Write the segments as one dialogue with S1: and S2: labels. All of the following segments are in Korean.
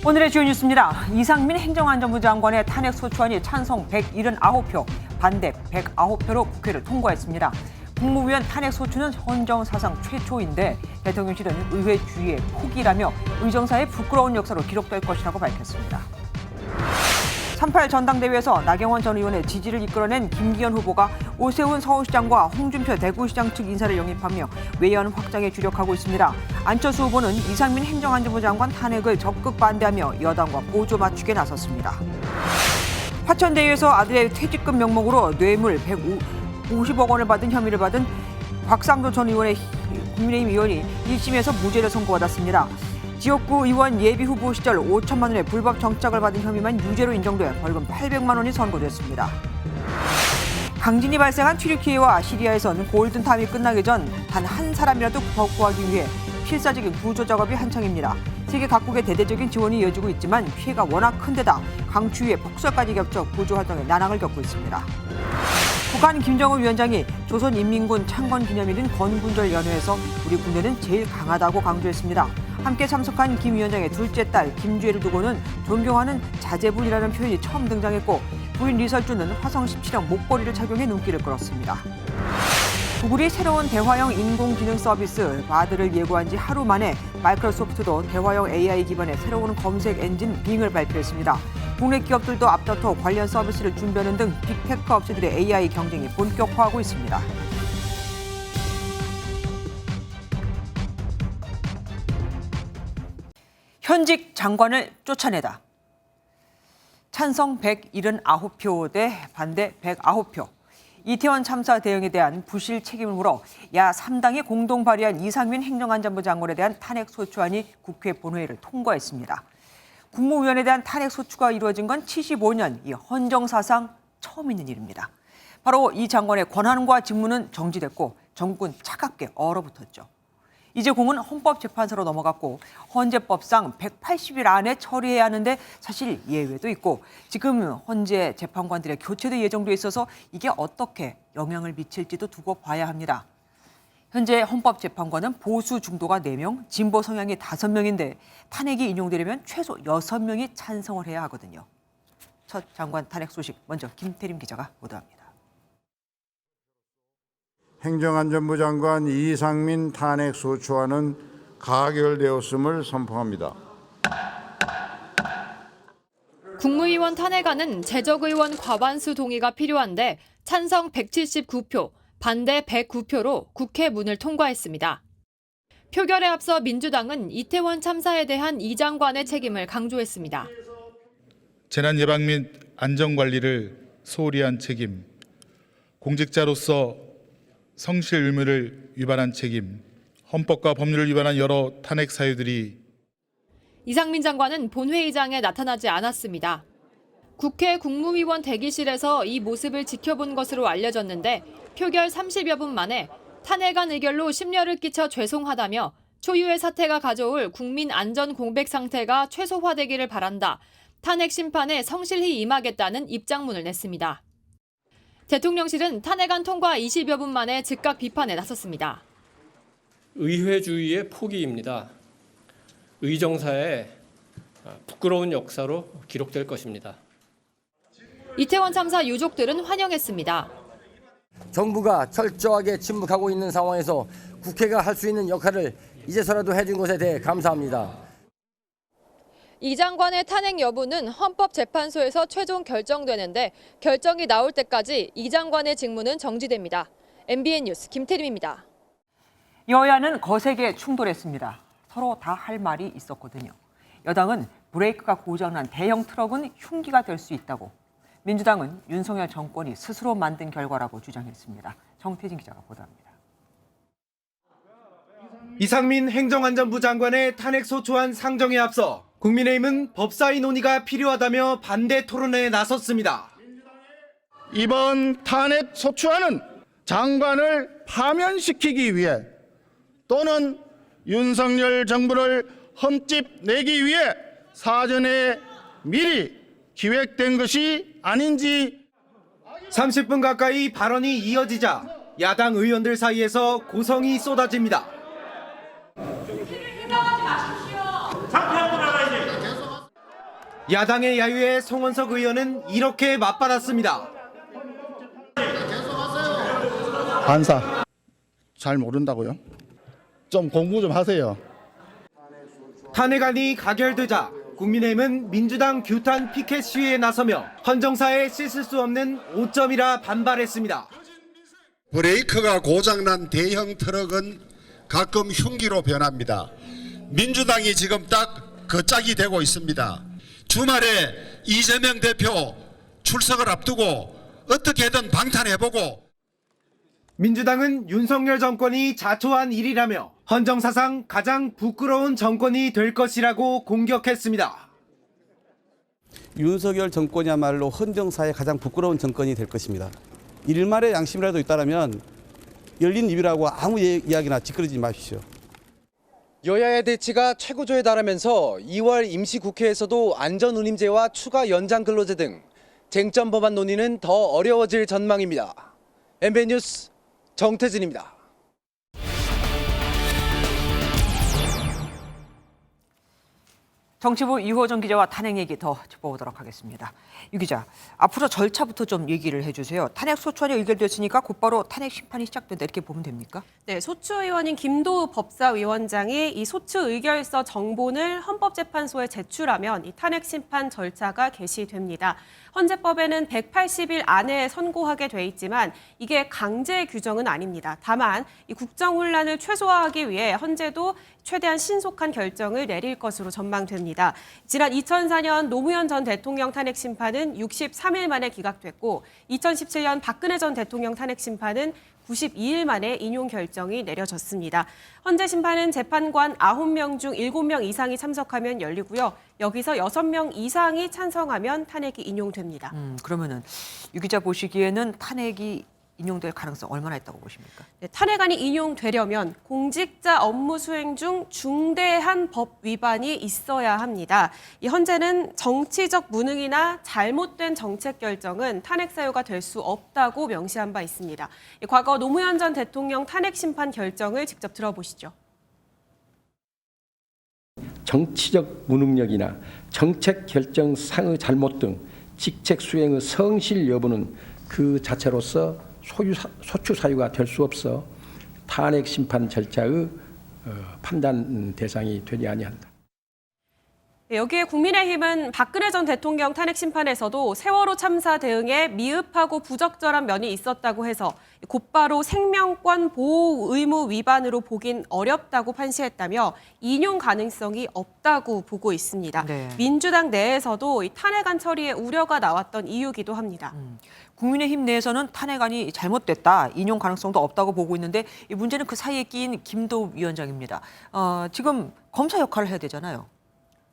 S1: 오늘의 주요 뉴스입니다. 이상민 행정안전부 장관의 탄핵 소추안이 찬성 179표, 반대 109표로 국회를 통과했습니다. 국무위원 탄핵 소추는 헌정 사상 최초인데 대통령실은 의회 주의의 포기라며 의정사의 부끄러운 역사로 기록될 것이라고 밝혔습니다. 3.8 전당대회에서 나경원 전 의원의 지지를 이끌어낸 김기현 후보가 오세훈 서울시장과 홍준표 대구시장 측 인사를 영입하며 외연 확장에 주력하고 있습니다. 안철수 후보는 이상민 행정안전부 장관 탄핵을 적극 반대하며 여당과 보조 맞추기에 나섰습니다. 화천대유에서 아들의 퇴직금 명목으로 뇌물 150억 원을 받은 혐의를 받은 곽상도 전 의원의 국민의힘 의원이 1심에서 무죄를 선고받았습니다. 지역구 의원 예비후보 시절 5천만 원의 불법 정착을 받은 혐의만 유죄로 인정돼 벌금 800만 원이 선고됐습니다. 강진이 발생한 튀르키예와 시리아에서는 골든타임이 끝나기 전 단 한 사람이라도 구하기 위해 필사적인 구조 작업이 한창입니다. 세계 각국의 대대적인 지원이 이어지고 있지만 피해가 워낙 큰 데다 강추위에 폭설까지 겹쳐 구조 활동에 난항을 겪고 있습니다. 북한 김정은 위원장이 조선인민군 창건기념일인 건군절 연회에서 우리 군대는 제일 강하다고 강조했습니다. 함께 참석한 김 위원장의 둘째 딸 김주혜를 두고는 존경하는 자제분이라는 표현이 처음 등장했고 부인 리설주는 화성 17형 목걸이를 착용해 눈길을 끌었습니다. 구글이 새로운 대화형 인공지능 서비스 바드를 예고한 지 하루 만에 마이크로소프트도 대화형 AI 기반의 새로운 검색 엔진 빙을 발표했습니다. 국내 기업들도 앞다퉈 관련 서비스를 준비하는 등 빅테크 업체들의 AI 경쟁이 본격화하고 있습니다. 현직 장관을 쫓아내다. 찬성 179표 대 반대 109표. 이태원 참사 대응에 대한 부실 책임을 물어 야 3당이 공동 발의한 이상민 행정안전부 장관에 대한 탄핵 소추안이 국회 본회의를 통과했습니다. 국무위원에 대한 탄핵 소추가 이루어진 건 75년 이 헌정사상 처음 있는 일입니다. 바로 이 장관의 권한과 직무는 정지됐고 전국은 차갑게 얼어붙었죠. 이제 공은 헌법재판소로 넘어갔고 헌재법상 180일 안에 처리해야 하는데 사실 예외도 있고 지금 헌재 재판관들의 교체도 예정돼 있어서 이게 어떻게 영향을 미칠지도 두고 봐야 합니다. 현재 헌법재판관은 보수 중도가 4명, 진보 성향이 5명인데 탄핵이 인용되려면 최소 6명이 찬성을 해야 하거든요. 첫 장관 탄핵 소식 먼저 김태림 기자가 보도합니다.
S2: 행정안전부 장관 이상민 탄핵 소추안은 가결되었음을 선포합니다.
S3: 국무위원 탄핵안은 재적의원 과반수 동의가 필요한데 찬성 179표, 반대 109표로 국회 문을 통과했습니다. 표결에 앞서 민주당은 이태원 참사에 대한 이 장관의 책임을 강조했습니다.
S4: 재난 예방 및 안전 관리를 소홀히 한 책임, 공직자로서 성실 의무를 위반한 책임, 헌법과 법률을 위반한 여러 탄핵 사유들이
S3: 이상민 장관은 본회의장에 나타나지 않았습니다. 국회 국무위원 대기실에서 이 모습을 지켜본 것으로 알려졌는데 표결 30여 분 만에 탄핵안 의결로 심려를 끼쳐 죄송하다며 초유의 사태가 가져올 국민 안전 공백 상태가 최소화되기를 바란다. 탄핵 심판에 성실히 임하겠다는 입장문을 냈습니다. 대통령실은 탄핵안 통과 20여 분 만에 즉각 비판에 나섰습니다.
S5: 의회주의의 포기입니다. 의정사의 부끄러운 역사로 기록될 것입니다.
S3: 이태원 참사 유족들은 환영했습니다.
S6: 정부가 철저하게 침묵하고 있는 상황에서 국회가 할 수 있는 역할을 이제서라도 해준 것에 대해 감사합니다.
S3: 이 장관의 탄핵 여부는 헌법재판소에서 최종 결정되는데 결정이 나올 때까지 이 장관의 직무는 정지됩니다. MBN 뉴스 김태림입니다.
S1: 여야는 거세게 충돌했습니다. 서로 다 할 말이 있었거든요. 여당은 브레이크가 고장난 대형 트럭은 흉기가 될 수 있다고, 민주당은 윤석열 정권이 스스로 만든 결과라고 주장했습니다. 정태진 기자가 보도합니다.
S7: 이상민 행정안전부 장관의 탄핵 소추안 상정에 앞서 국민의힘은 법사위 논의가 필요하다며 반대 토론에 나섰습니다.
S8: 이번 탄핵 소추안은 장관을 파면시키기 위해 또는 윤석열 정부를 흠집내기 위해 사전에 미리 기획된 것이 아닌지.
S7: 30분 가까이 발언이 이어지자 야당 의원들 사이에서 고성이 쏟아집니다. 야당의 야유에 송원석 의원은 이렇게 맞받았습니다.
S8: 반사. 잘 모른다고요? 좀 공부 좀 하세요.
S7: 탄핵안이 가결되자 국민의힘은 민주당 규탄 피켓 시위에 나서며 헌정사에 씻을 수 없는 오점이라 반발했습니다.
S9: 브레이크가 고장난 대형 트럭은 가끔 흉기로 변합니다. 민주당이 지금 딱 그 짝이 되고 있습니다. 주말에 이재명 대표 출석을 앞두고 어떻게든 방탄해보고
S7: 민주당은 윤석열 정권이 자초한 일이라며 헌정사상 가장 부끄러운 정권이 될 것이라고 공격했습니다.
S10: 윤석열 정권이야말로 헌정사의 가장 부끄러운 정권이 될 것입니다. 일말의 양심이라도 있다면 열린 입이라고 아무 이야기나 짓거리지 마십시오.
S7: 여야의 대치가 최고조에 달하면서 2월 임시국회에서도 안전운임제와 추가 연장 근로제 등 쟁점 법안 논의는 더 어려워질 전망입니다. MBN 뉴스 정태진입니다.
S1: 정치부 이호정 기자와 탄핵 얘기 더 짚어보도록 하겠습니다. 유 기자, 앞으로 절차부터 좀 얘기를 해주세요. 탄핵 소추안이 의결됐으니까 곧바로 탄핵 심판이 시작된다 이렇게 보면 됩니까?
S11: 네, 소추의원인 김도우 법사위원장이 이 소추 의결서 정본을 헌법재판소에 제출하면 이 탄핵 심판 절차가 개시됩니다. 헌재법에는 180일 안에 선고하게 돼 있지만 이게 강제 규정은 아닙니다. 다만 이 국정 혼란을 최소화하기 위해 헌재도 최대한 신속한 결정을 내릴 것으로 전망됩니다. 지난 2004년 노무현 전 대통령 탄핵 심판은 63일 만에 기각됐고 2017년 박근혜 전 대통령 탄핵 심판은 92일 만에 인용 결정이 내려졌습니다. 헌재 심판은 재판관 9명 중 7명 이상이 참석하면 열리고요. 여기서 6명 이상이 찬성하면 탄핵이 인용됩니다.
S1: 그러면은 유 기자 보시기에는 탄핵이 인용될 가능성 얼마나 있다고 보십니까?
S11: 네, 탄핵안이 인용되려면 공직자 업무 수행 중 중대한 법 위반이 있어야 합니다. 이 헌재는 정치적 무능이나 잘못된 정책 결정은 탄핵 사유가 될 수 없다고 명시한 바 있습니다. 과거 노무현 전 대통령 탄핵 심판 결정을 직접 들어보시죠.
S12: 정치적 무능력이나 정책 결정 상의 잘못 등 직책 수행의 성실 여부는 그 자체로서 소추 사유가 될 수 없어 탄핵 심판 절차의 판단 대상이 되지 아니한다.
S11: 여기에 국민의힘은 박근혜 전 대통령 탄핵 심판에서도 세월호 참사 대응에 미흡하고 부적절한 면이 있었다고 해서 곧바로 생명권 보호 의무 위반으로 보긴 어렵다고 판시했다며 인용 가능성이 없다고 보고 있습니다.
S1: 네.
S11: 민주당 내에서도 이 탄핵안 처리에 우려가 나왔던 이유기도 합니다.
S1: 국민의힘 내에서는 탄핵안이 잘못됐다, 인용 가능성도 없다고 보고 있는데 이 문제는 그 사이에 끼인 김도우 위원장입니다. 지금 검사 역할을 해야 되잖아요.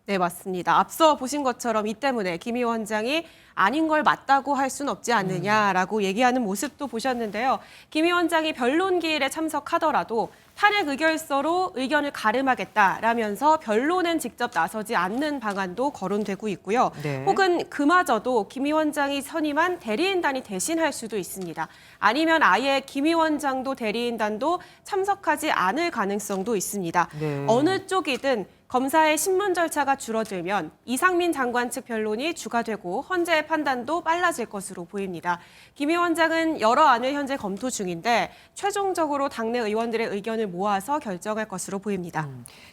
S11: 네, 맞습니다. 앞서 보신 것처럼 이 때문에 김 위원장이 아닌 걸 맞다고 할 수는 없지 않느냐라고 얘기하는 모습도 보셨는데요. 김 위원장이 변론 기일에 참석하더라도 탄핵 의결서로 의견을 가름하겠다라면서 변론엔 직접 나서지 않는 방안도 거론되고 있고요.
S1: 네.
S11: 혹은 그마저도 김 위원장이 선임한 대리인단이 대신할 수도 있습니다. 아니면 아예 김 위원장도 대리인단도 참석하지 않을 가능성도 있습니다.
S1: 네.
S11: 어느 쪽이든 검사의 신문 절차가 줄어들면 이상민 장관 측 변론이 주가되고 헌재의 판단도 빨라질 것으로 보입니다. 김 위원장은 여러 안을 현재 검토 중인데 최종적으로 당내 의원들의 의견을 모아서 결정할 것으로 보입니다.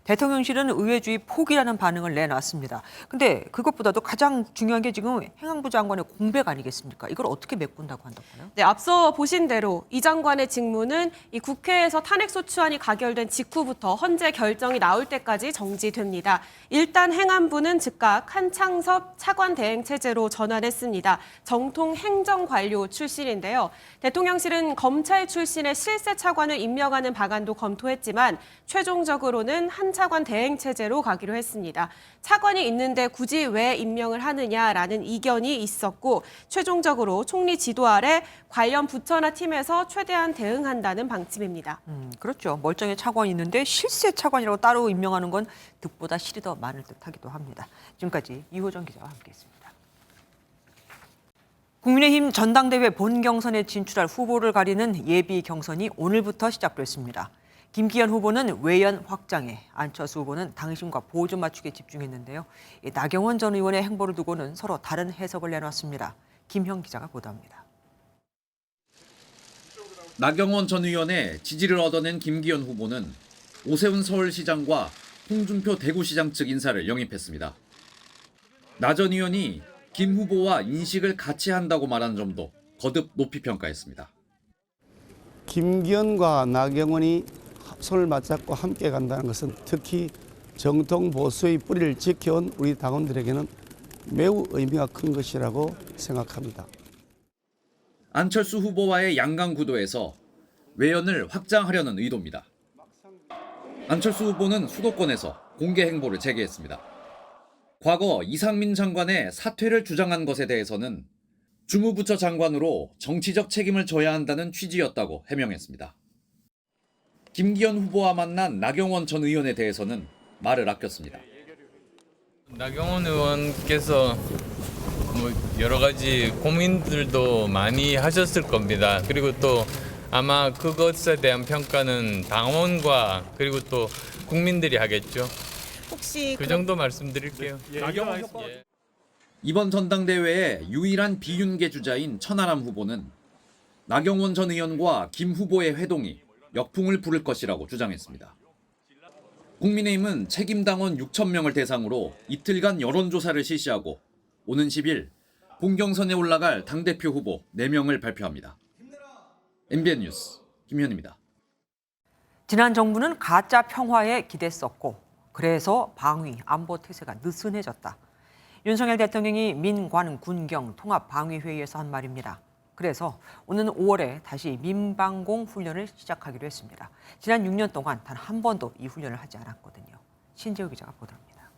S1: 대통령실은 의회주의 포기라는 반응을 내놨습니다. 근데 그것보다도 가장 중요한 게 지금 행안부 장관의 공백 아니겠습니까? 이걸 어떻게 메꾼다고 한다고요?
S11: 네, 앞서 보신 대로 이 장관의 직무는 이 국회에서 탄핵소추안이 가결된 직후부터 헌재 결정이 나올 때까지 정지됩니다. 일단 행안부는 즉각 한창섭 차관 대행 체제로 전환했습니다. 정통 행정관료 출신인데요. 대통령실은 검찰 출신의 실세 차관을 임명하는 방안도 검토했지만 최종적으로는 한 차관 대행 체제로 가기로 했습니다. 차관이 있는데 굳이 왜 임명을 하느냐라는 이견이 있었고 최종적으로 총리 지도 아래 관련 부처나 팀에서 최대한 대응한다는 방침입니다.
S1: 그렇죠. 멀쩡히 차관이 있는데 실세 차관이라고 따로 임명하는 건 득보다 실이 더 많을 듯하기도 합니다. 지금까지 이호정 기자와 함께했습니다. 국민의힘 전당대회 본경선에 진출할 후보를 가리는 예비 경선이 오늘부터 시작됐습니다. 김기현 후보는 외연 확장에, 안철수 후보는 당심과 보조 맞추기에 집중했는데요. 나경원 전 의원의 행보를 두고는 서로 다른 해석을 내놨습니다. 김형 기자가 보도합니다.
S13: 나경원 전 의원의 지지를 얻어낸 김기현 후보는 오세훈 서울시장과 홍준표 대구시장 측 인사를 영입했습니다. 나 전 의원이 김 후보와 인식을 같이 한다고 말한 점도 거듭 높이 평가했습니다.
S10: 김기현과 나경원이 손을 맞잡고 함께 간다는 것은 특히 정통 보수의 뿌리를 지켜온 우리 당원들에게는 매우 의미가 큰 것이라고 생각합니다.
S13: 안철수 후보와의 양강 구도에서 외연을 확장하려는 의도입니다. 안철수 후보는 수도권에서 공개 행보를 재개했습니다. 과거 이상민 장관의 사퇴를 주장한 것에 대해서는 주무부처 장관으로 정치적 책임을 져야 한다는 취지였다고 해명했습니다. 김기현 후보와 만난 나경원 전 의원에 대해서는 말을 아꼈습니다.
S14: 나경원 의원께서 여러 가지 고민들도 많이 하셨을 겁니다. 그리고 또 아마 그것에 대한 평가는 당원과 그리고 또 국민들이 하겠죠.
S15: 혹시
S14: 그 정도 말씀드릴게요.
S13: 이번 전당대회의 유일한 비윤계 주자인 천하람 후보는 나경원 전 의원과 김 후보의 회동이 역풍을 부를 것이라고 주장했습니다. 국민의힘은 책임당원 6,000명을 대상으로 이틀간 여론조사를 실시하고 오는 10일 본경선에 올라갈 당대표 후보 4명을 발표합니다. MBN 뉴스 김현입니다.
S1: 지난 정부는 가짜 평화에 기댔었고 그래서 방위, 안보 태세가 느슨해졌다. 윤석열 대통령이 민관 군경 통합 방위 회의에서 한 말입니다. 그래서 오는 5월에 다시 민방공 훈련을 시작하기로 했습니다. 지난 6년 동안 단 한 번도 이 훈련을 하지 않았거든요. 신재우 기자가 보도합니다.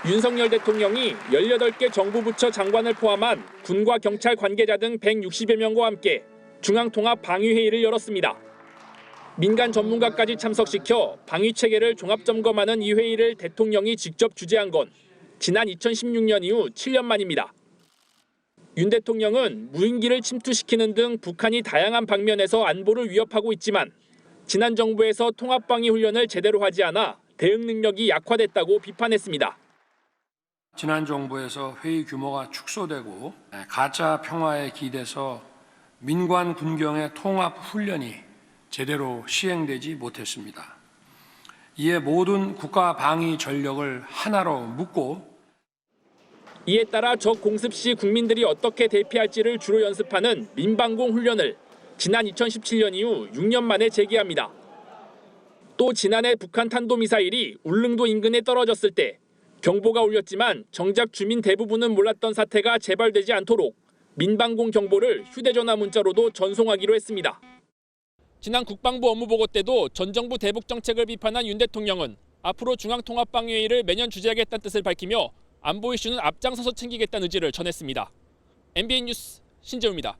S16: 윤석열 대통령이 18개 정부 부처 장관을 포함한 군과 경찰 관계자 등 160여 명과 함께 중앙통합 방위회의를 열었습니다. 민간 전문가까지 참석시켜 방위 체계를 종합 점검하는 이 회의를 대통령이 직접 주재한 건 지난 2016년 이후 7년 만입니다. 윤 대통령은 무인기를 침투시키는 등 북한이 다양한 방면에서 안보를 위협하고 있지만 지난 정부에서 통합방위 훈련을 제대로 하지 않아 대응 능력이 약화됐다고 비판했습니다.
S17: 지난 정부에서 회의 규모가 축소되고 가짜 평화에 기대서 민관 군경의 통합 훈련이 제대로 시행되지 못했습니다. 이에 모든 국가 방위 전력을 하나로 묶고
S16: 이에 따라 적 공습 시 국민들이 어떻게 대피할지를 주로 연습하는 민방공 훈련을 지난 2017년 이후 6년 만에 재개합니다. 또 지난해 북한 탄도미사일이 울릉도 인근에 떨어졌을 때 경보가 울렸지만 정작 주민 대부분은 몰랐던 사태가 재발되지 않도록 민방공 경보를 휴대전화 문자로도 전송하기로 했습니다. 지난 국방부 업무보고 때도 전 정부 대북 정책을 비판한 윤 대통령은 앞으로 중앙통합방위회의를 매년 주재하겠다는 뜻을 밝히며 안보 이슈는 앞장서서 챙기겠다는 의지를 전했습니다. MBN 뉴스 신재우입니다.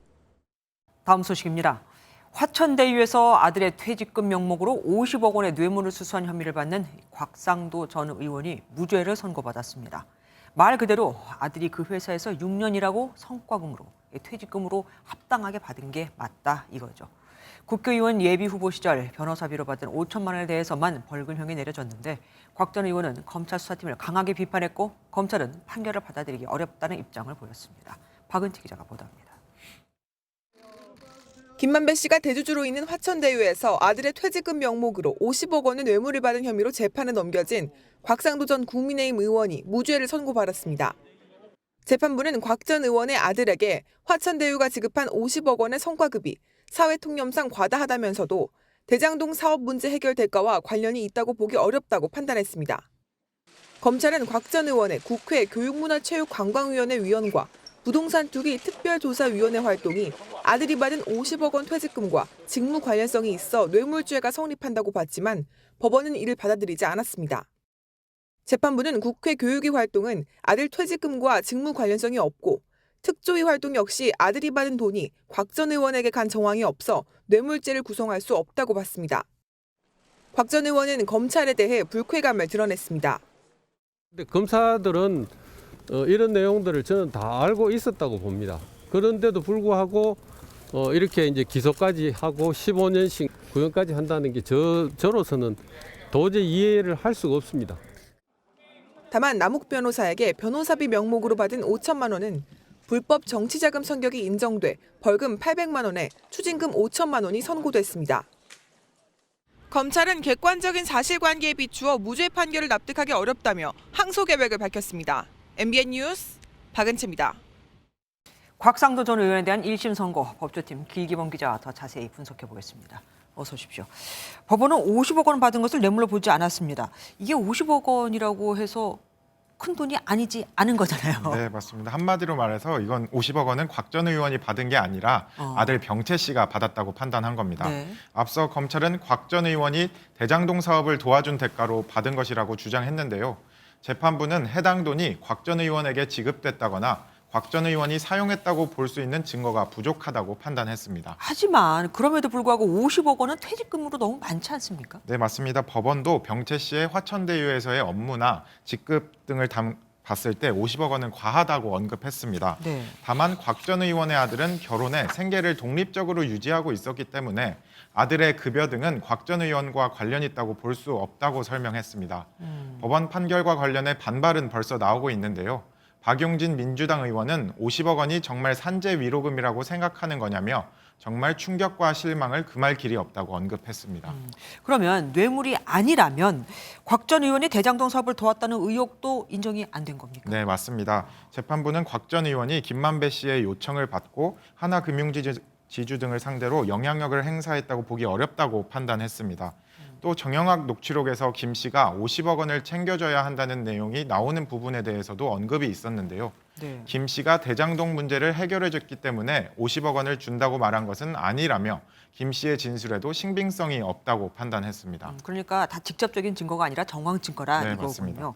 S1: 다음 소식입니다. 화천대유에서 아들의 퇴직금 명목으로 50억 원의 뇌물을 수수한 혐의를 받는 곽상도 전 의원이 무죄를 선고받았습니다. 말 그대로 아들이 그 회사에서 6년 일하고 성과금으로 퇴직금으로 합당하게 받은 게 맞다 이거죠. 국회의원 예비후보 시절 변호사비로 받은 5천만 원에 대해서만 벌금형이 내려졌는데 곽 전 의원은 검찰 수사팀을 강하게 비판했고 검찰은 판결을 받아들이기 어렵다는 입장을 보였습니다. 박은지 기자가 보도합니다.
S15: 김만배 씨가 대주주로 있는 화천대유에서 아들의 퇴직금 명목으로 50억 원의 뇌물을 받은 혐의로 재판에 넘겨진 곽상도 전 국민의힘 의원이 무죄를 선고받았습니다. 재판부는 곽 전 의원의 아들에게 화천대유가 지급한 50억 원의 성과급이 사회통념상 과다하다면서도 대장동 사업 문제 해결 대가와 관련이 있다고 보기 어렵다고 판단했습니다. 검찰은 곽 전 의원의 국회 교육문화체육관광위원회 위원과 부동산 투기 특별조사위원회 활동이 아들이 받은 50억 원 퇴직금과 직무 관련성이 있어 뇌물죄가 성립한다고 봤지만 법원은 이를 받아들이지 않았습니다. 재판부는 국회 교육위 활동은 아들 퇴직금과 직무 관련성이 없고 특조위 활동 역시 아들이 받은 돈이 곽 전 의원에게 간 정황이 없어 뇌물죄를 구성할 수 없다고 봤습니다. 곽 전 의원은 검찰에 대해 불쾌감을 드러냈습니다.
S18: 검사들은 이런 내용들을 저는 다 알고 있었다고 봅니다. 그런데도 불구하고 이렇게 이제 기소까지 하고 15년씩 구형까지 한다는 게 저로서는 도저히 이해를 할 수가 없습니다.
S15: 다만 남욱 변호사에게 변호사비 명목으로 받은 5천만 원은 불법 정치자금 성격이 인정돼 벌금 800만 원에 추징금 5천만 원이 선고됐습니다. 검찰은 객관적인 사실관계에 비추어 무죄 판결을 납득하기 어렵다며 항소 계획을 밝혔습니다. MBN 뉴스 박은채입니다.
S1: 곽상도 전 의원에 대한 1심 선고 법조팀 길기범 기자와 더 자세히 분석해 보겠습니다. 어서 오십시오. 법원은 50억 원 받은 것을 뇌물로 보지 않았습니다. 이게 50억 원이라고 해서 큰 돈이 아니지 않은 거잖아요.
S19: 네, 맞습니다. 한마디로 말해서 이건 50억 원은 곽 전 의원이 받은 게 아니라 아들 병채 씨가 받았다고 판단한 겁니다.
S1: 네.
S19: 앞서 검찰은 곽 전 의원이 대장동 사업을 도와준 대가로 받은 것이라고 주장했는데요. 재판부는 해당 돈이 곽 전 의원에게 지급됐다거나 곽 전 의원이 사용했다고 볼 수 있는 증거가 부족하다고 판단했습니다.
S1: 하지만 그럼에도 불구하고 50억 원은 퇴직금으로 너무 많지 않습니까?
S19: 네, 맞습니다. 법원도 병채 씨의 화천대유에서의 업무나 직급 등을 봤을 때 50억 원은 과하다고 언급했습니다.
S1: 네.
S19: 다만 곽 전 의원의 아들은 결혼해 생계를 독립적으로 유지하고 있었기 때문에 아들의 급여 등은 곽 전 의원과 관련 있다고 볼 수 없다고 설명했습니다. 법원 판결과 관련해 반발은 벌써 나오고 있는데요. 박용진 민주당 의원은 50억 원이 정말 산재 위로금이라고 생각하는 거냐며 정말 충격과 실망을 금할 길이 없다고 언급했습니다.
S1: 그러면 뇌물이 아니라면 곽 전 의원이 대장동 사업을 도왔다는 의혹도 인정이 안 된 겁니까?
S19: 네, 맞습니다. 재판부는 곽 전 의원이 김만배 씨의 요청을 받고 하나금융지주 등을 상대로 영향력을 행사했다고 보기 어렵다고 판단했습니다. 또 정영학 녹취록에서 김 씨가 50억 원을 챙겨줘야 한다는 내용이 나오는 부분에 대해서도 언급이 있었는데요.
S1: 네.
S19: 김 씨가 대장동 문제를 해결해줬기 때문에 50억 원을 준다고 말한 것은 아니라며 김 씨의 진술에도 신빙성이 없다고 판단했습니다.
S1: 그러니까 다 직접적인 증거가 아니라 정황 증거라
S19: 네,
S1: 이거군요.
S19: 맞습니다.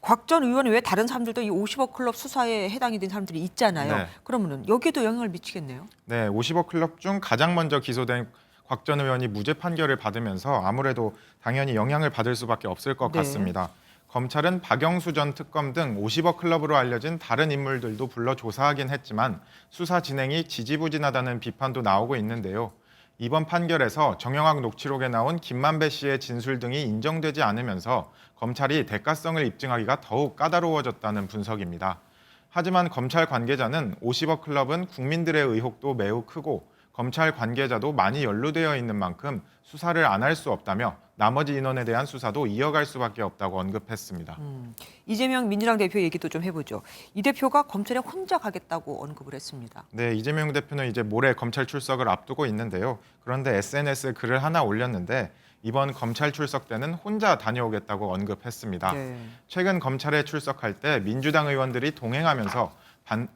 S1: 곽 전 의원이 왜 다른 사람들도 이 50억 클럽 수사에 해당이 된 사람들이 있잖아요.
S19: 네.
S1: 그러면은 여기에도 영향을 미치겠네요.
S19: 네, 50억 클럽 중 가장 먼저 기소된 곽 전 의원이 무죄 판결을 받으면서 아무래도 당연히 영향을 받을 수밖에 없을 것
S1: 네.
S19: 같습니다. 검찰은 박영수 전 특검 등 50억 클럽으로 알려진 다른 인물들도 불러 조사하긴 했지만 수사 진행이 지지부진하다는 비판도 나오고 있는데요. 이번 판결에서 정영학 녹취록에 나온 김만배 씨의 진술 등이 인정되지 않으면서 검찰이 대가성을 입증하기가 더욱 까다로워졌다는 분석입니다. 하지만 검찰 관계자는 50억 클럽은 국민들의 의혹도 매우 크고 검찰 관계자도 많이 연루되어 있는 만큼 수사를 안 할 수 없다며 나머지 인원에 대한 수사도 이어갈 수밖에 없다고 언급했습니다.
S1: 이재명 민주당 대표 얘기도 좀 해보죠. 이 대표가 검찰에 혼자 가겠다고 언급을 했습니다.
S19: 네, 이재명 대표는 이제 모레 검찰 출석을 앞두고 있는데요. 그런데 SNS에 글을 하나 올렸는데 이번 검찰 출석 때는 혼자 다녀오겠다고 언급했습니다.
S1: 네.
S19: 최근 검찰에 출석할 때 민주당 의원들이 동행하면서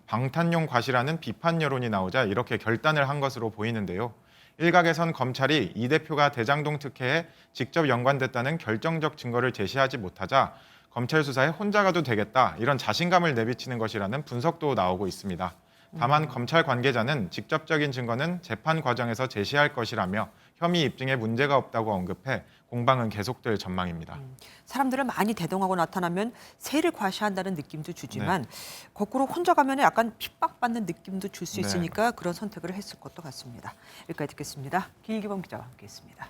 S19: 방탄용 과시라는 비판 여론이 나오자 이렇게 결단을 한 것으로 보이는데요. 일각에선 검찰이 이 대표가 대장동 특혜에 직접 연관됐다는 결정적 증거를 제시하지 못하자 검찰 수사에 혼자 가도 되겠다 이런 자신감을 내비치는 것이라는 분석도 나오고 있습니다. 다만 검찰 관계자는 직접적인 증거는 재판 과정에서 제시할 것이라며 혐의 입증에 문제가 없다고 언급해 공방은 계속될 전망입니다.
S1: 사람들을 많이 대동하고 나타나면 세를 과시한다는 느낌도 주지만 거꾸로 혼자 가면 약간 핍박받는 느낌도 줄 수 있으니까 그런 선택을 했을 것도 같습니다. 여기까지 듣겠습니다. 길기범 기자와 함께했습니다.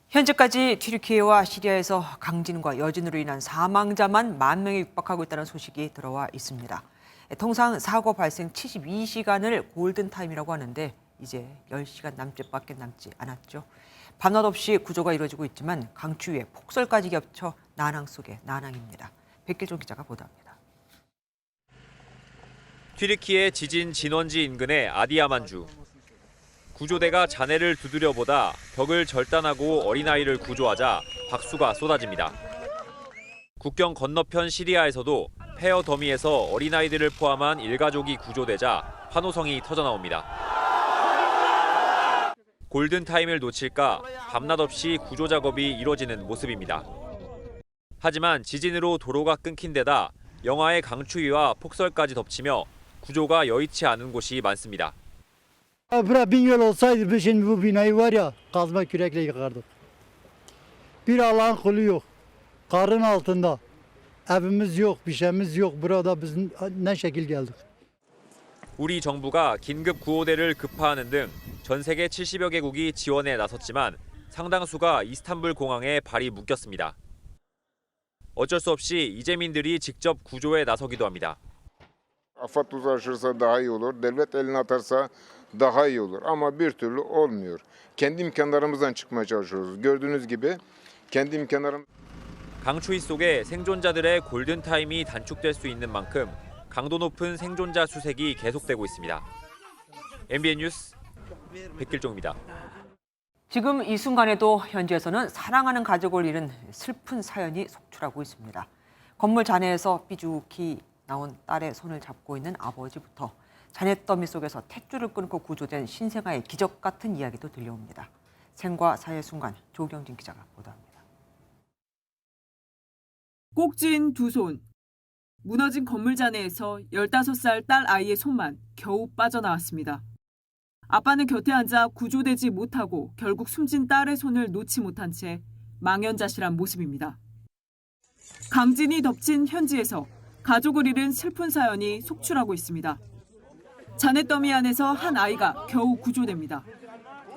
S1: 현재까지 튀르키예와 시리아에서 강진과 여진으로 인한 사망자만 10,000명에 육박하고 있다는 소식이 들어와 있습니다. 통상 사고 발생 72시간을 골든타임이라고 하는데 이제 10시간 남짓밖에 남지 않았죠. 밤낮 없이 구조가 이루어지고 있지만 강추위에 폭설까지 겹쳐 난항 속의 난항입니다. 백길종 기자가 보도합니다.
S20: 튀르키예 지진 진원지 인근의 아디야만주. 구조대가 잔해를 두드려보다 벽을 절단하고 어린아이를 구조하자 박수가 쏟아집니다. 국경 건너편 시리아에서도 폐허 더미에서 어린아이들을 포함한 일가족이 구조되자 환호성이 터져나옵니다. 골든타임을 놓칠까 밤낮 없이 구조 작업이 이뤄지는 모습입니다. 하지만 지진으로 도로가 끊긴 데다 영하의 강추위와 폭설까지 덮치며 구조가 여의치 않은 곳이 많습니다.
S21: Bura 1000 yol olsaydı biz şimdi bu binayı var ya kazma kürekle yıkardık. Bir Allah'ın kulu yok. Karın altında. Evimiz yok, bir şeyimiz yok. Burada biz ne şekil geldik.
S20: 우리 정부가 긴급 구호대를 급파하는 등 전 세계 70여 개국이 지원에 나섰지만 상당수가 이스탄불 공항에 발이 묶였습니다. 어쩔 수 없이 이재민들이 직접 구조에 나서기도 합니다.
S2: AFAD uzlaşırsa daha iyi olur, devlet elini atarsa daha iyi olur ama bir türlü olmuyor. Kendi imkanlarımızdan çıkmaya çalışıyoruz. Gördüğünüz gibi kendi imkanlarım.
S20: 강추위 속에 생존자들의 골든타임이 단축될 수 있는 만큼 강도 높은 생존자 수색이 계속되고 있습니다. MBN 뉴스 백길종입니다.
S1: 지금 이 순간에도 현지에서는 사랑하는 가족을 잃은 슬픈 사연이 속출하고 있습니다. 건물 잔해에서 삐죽히 나온 딸의 손을 잡고 있는 아버지부터 잔해 더미 속에서 탯줄을 끊고 구조된 신생아의 기적 같은 이야기도 들려옵니다. 생과 사의 순간 조경진 기자가 보도합니다.
S22: 꼭진 두 손. 무너진 건물 잔해에서 15살 딸 아이의 손만 겨우 빠져나왔습니다. 아빠는 곁에 앉아 구조되지 못하고 결국 숨진 딸의 손을 놓지 못한 채 망연자실한 모습입니다. 강진이 덮친 현지에서 가족을 잃은 슬픈 사연이 속출하고 있습니다. 잔해더미 안에서 한 아이가 겨우 구조됩니다.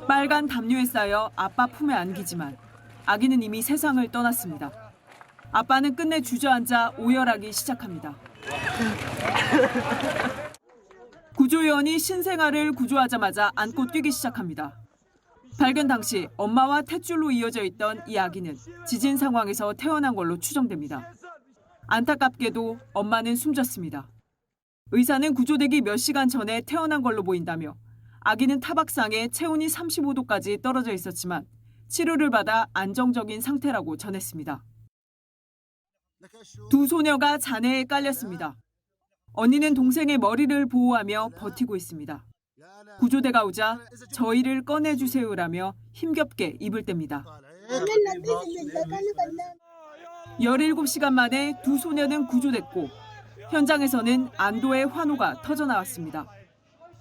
S22: 빨간 담요에 쌓여 아빠 품에 안기지만 아기는 이미 세상을 떠났습니다. 아빠는 끝내 주저앉아 오열하기 시작합니다. 구조요원이 신생아를 구조하자마자 안고 뛰기 시작합니다. 발견 당시 엄마와 탯줄로 이어져 있던 이 아기는 지진 상황에서 태어난 걸로 추정됩니다. 안타깝게도 엄마는 숨졌습니다. 의사는 구조되기 몇 시간 전에 태어난 걸로 보인다며 아기는 타박상에 체온이 35도까지 떨어져 있었지만 치료를 받아 안정적인 상태라고 전했습니다. 두 소녀가 잔해에 깔렸습니다. 언니는 동생의 머리를 보호하며 버티고 있습니다. 구조대가 오자 저희를 꺼내주세요라며 힘겹게 입을 뗍니다. 17시간 만에 두 소녀는 구조됐고 현장에서는 안도의 환호가 터져나왔습니다.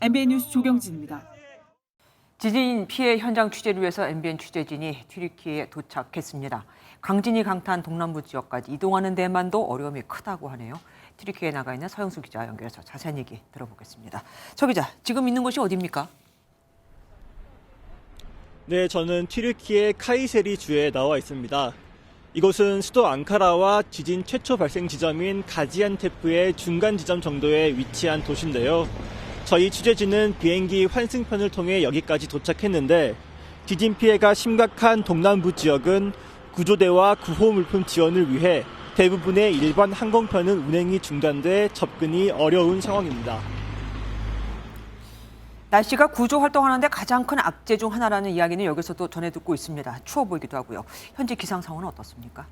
S22: MBN 뉴스 조경진입니다.
S1: 지진 피해 현장 취재를 위해서 MBN 취재진이 튀르키예에 도착했습니다. 강진이 강타한 동남부 지역까지 이동하는 데만도 어려움이 크다고 하네요. 튀르키예에 나가 있는 서영수 기자 연결해서 자세한 얘기 들어보겠습니다. 서 기자, 지금 있는 곳이 어디입니까?
S23: 네, 저는 튀르키예 카이세리 주에 나와 있습니다. 이곳은 수도 앙카라와 지진 최초 발생 지점인 가지안테프의 중간 지점 정도에 위치한 도시인데요. 저희 취재진은 비행기 환승편을 통해 여기까지 도착했는데 지진 피해가 심각한 동남부 지역은 구조대와 구호 물품 지원을 위해 대부분의 일반 항공편은 운행이 중단돼 접근이 어려운 상황입니다.
S1: 날씨가 구조 활동하는데 가장 큰 악재 중 하나라는 이야기는 여기서도 전해 듣고 있습니다. 추워 보이기도 하고요. 현지 기상 상황은 어떻습니까?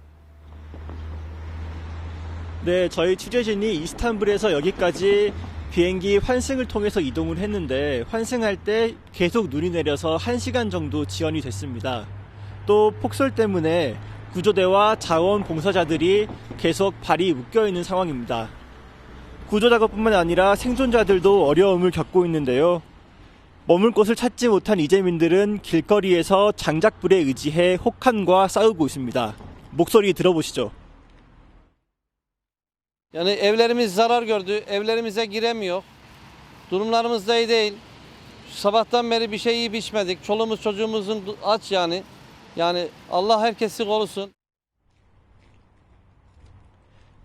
S23: 네, 저희 취재진이 이스탄불에서 여기까지 비행기 환승을 통해서 이동을 했는데 환승할 때 계속 눈이 내려서 1시간 정도 지연이 됐습니다. 또 폭설 때문에 구조대와 자원봉사자들이 계속 발이 묶여있는 상황입니다. 구조작업뿐만 아니라 생존자들도 어려움을 겪고 있는데요. 머물 곳을 찾지 못한 이재민들은 길거리에서 장작불에 의지해 혹한과 싸우고 있습니다. 목소리 들어보시죠.
S24: Yani evlerimiz zarar gördü, evlerimize giremiyor. Durumlarımız da iyi değil. Sabahtan beri bir şey yiyip içmedik. Çoluğumuz çocuğumuzun aç yani. Yani Allah herkesi korusun.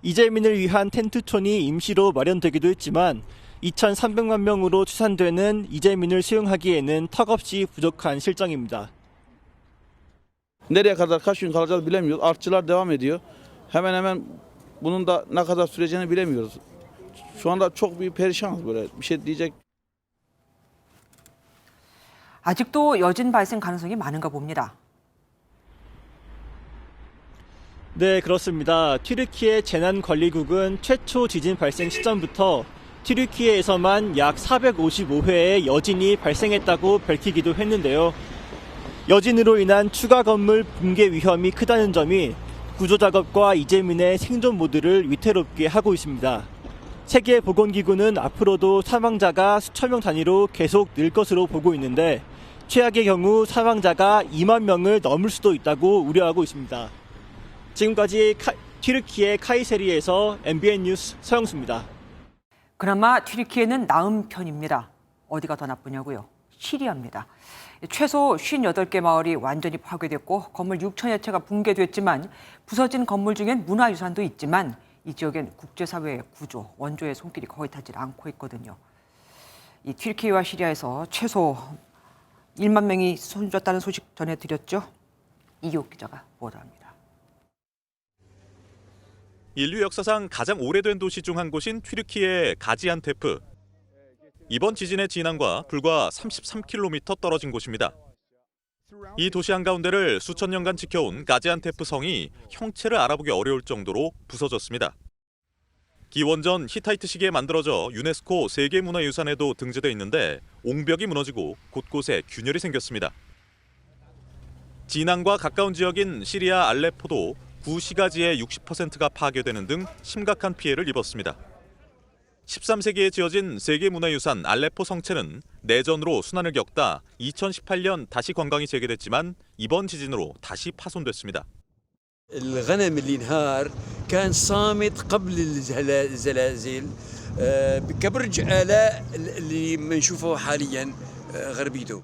S23: 이재민을 위한 텐트촌이 임시로 마련되기도 했지만 2,300만 명으로 추산되는 이재민을 수용하기에는 턱없이 부족한 실정입니다.
S25: Nereye kadar kaç gün kalacağız bilemiyoruz. Artçılar devam ediyor. Hemen hemen bunun da ne kadar süreceğini bilemiyoruz. Şu anda çok bir perişanız böyle. Bir şey diyecek.
S1: 아직도 여진 발생 가능성이 많은가 봅니다.
S23: 네, 그렇습니다. 튀르키예 재난관리국은 최초 지진 발생 시점부터 튀르키예에서만 약 455회의 여진이 발생했다고 밝히기도 했는데요. 여진으로 인한 추가 건물 붕괴 위험이 크다는 점이 구조작업과 이재민의 생존 모드를 위태롭게 하고 있습니다. 세계보건기구는 앞으로도 사망자가 수천 명 단위로 계속 늘 것으로 보고 있는데 최악의 경우 사망자가 2만 명을 넘을 수도 있다고 우려하고 있습니다. 지금까지 튀르키예 카이세리에서 MBN 뉴스 서영수입니다.
S1: 그나마 튀르키예는 나은 편입니다. 어디가 더 나쁘냐고요? 시리아입니다. 최소 58개 마을이 완전히 파괴됐고 건물 6천여 채가 붕괴됐지만 부서진 건물 중엔 문화유산도 있지만 이 지역엔 국제사회의 구조, 원조의 손길이 거의 닿지 않고 있거든요. 이 튀르키예와 시리아에서 최소 1만 명이 숨졌다는 소식 전해드렸죠. 이기옥 기자가 보도합니다.
S3: 인류 역사상 가장 오래된 도시 중 한 곳인 튀르키예 가지안테프. 이번 지진의 진앙과 불과 33km 떨어진 곳입니다. 이 도시 한가운데를 수천 년간 지켜온 가지안테프 성이 형체를 알아보기 어려울 정도로 부서졌습니다. 기원전 히타이트 시기에 만들어져 유네스코 세계문화유산에도 등재돼 있는데 옹벽이 무너지고 곳곳에 균열이 생겼습니다. 진앙과 가까운 지역인 시리아 알레포도 구시가지의 60%가 파괴되는 등 심각한 피해를 입었습니다. 13세기에 지어진 세계문화유산 알레포 성체는 내전으로 순환을 겪다 2018년 다시 관광이 재개됐지만 이번 지진으로 다시 파손됐습니다.
S4: الغنم اللي انهار كان صامت قبل الزلازل كبرج آلاء اللي بنشوفه حاليا غربيته.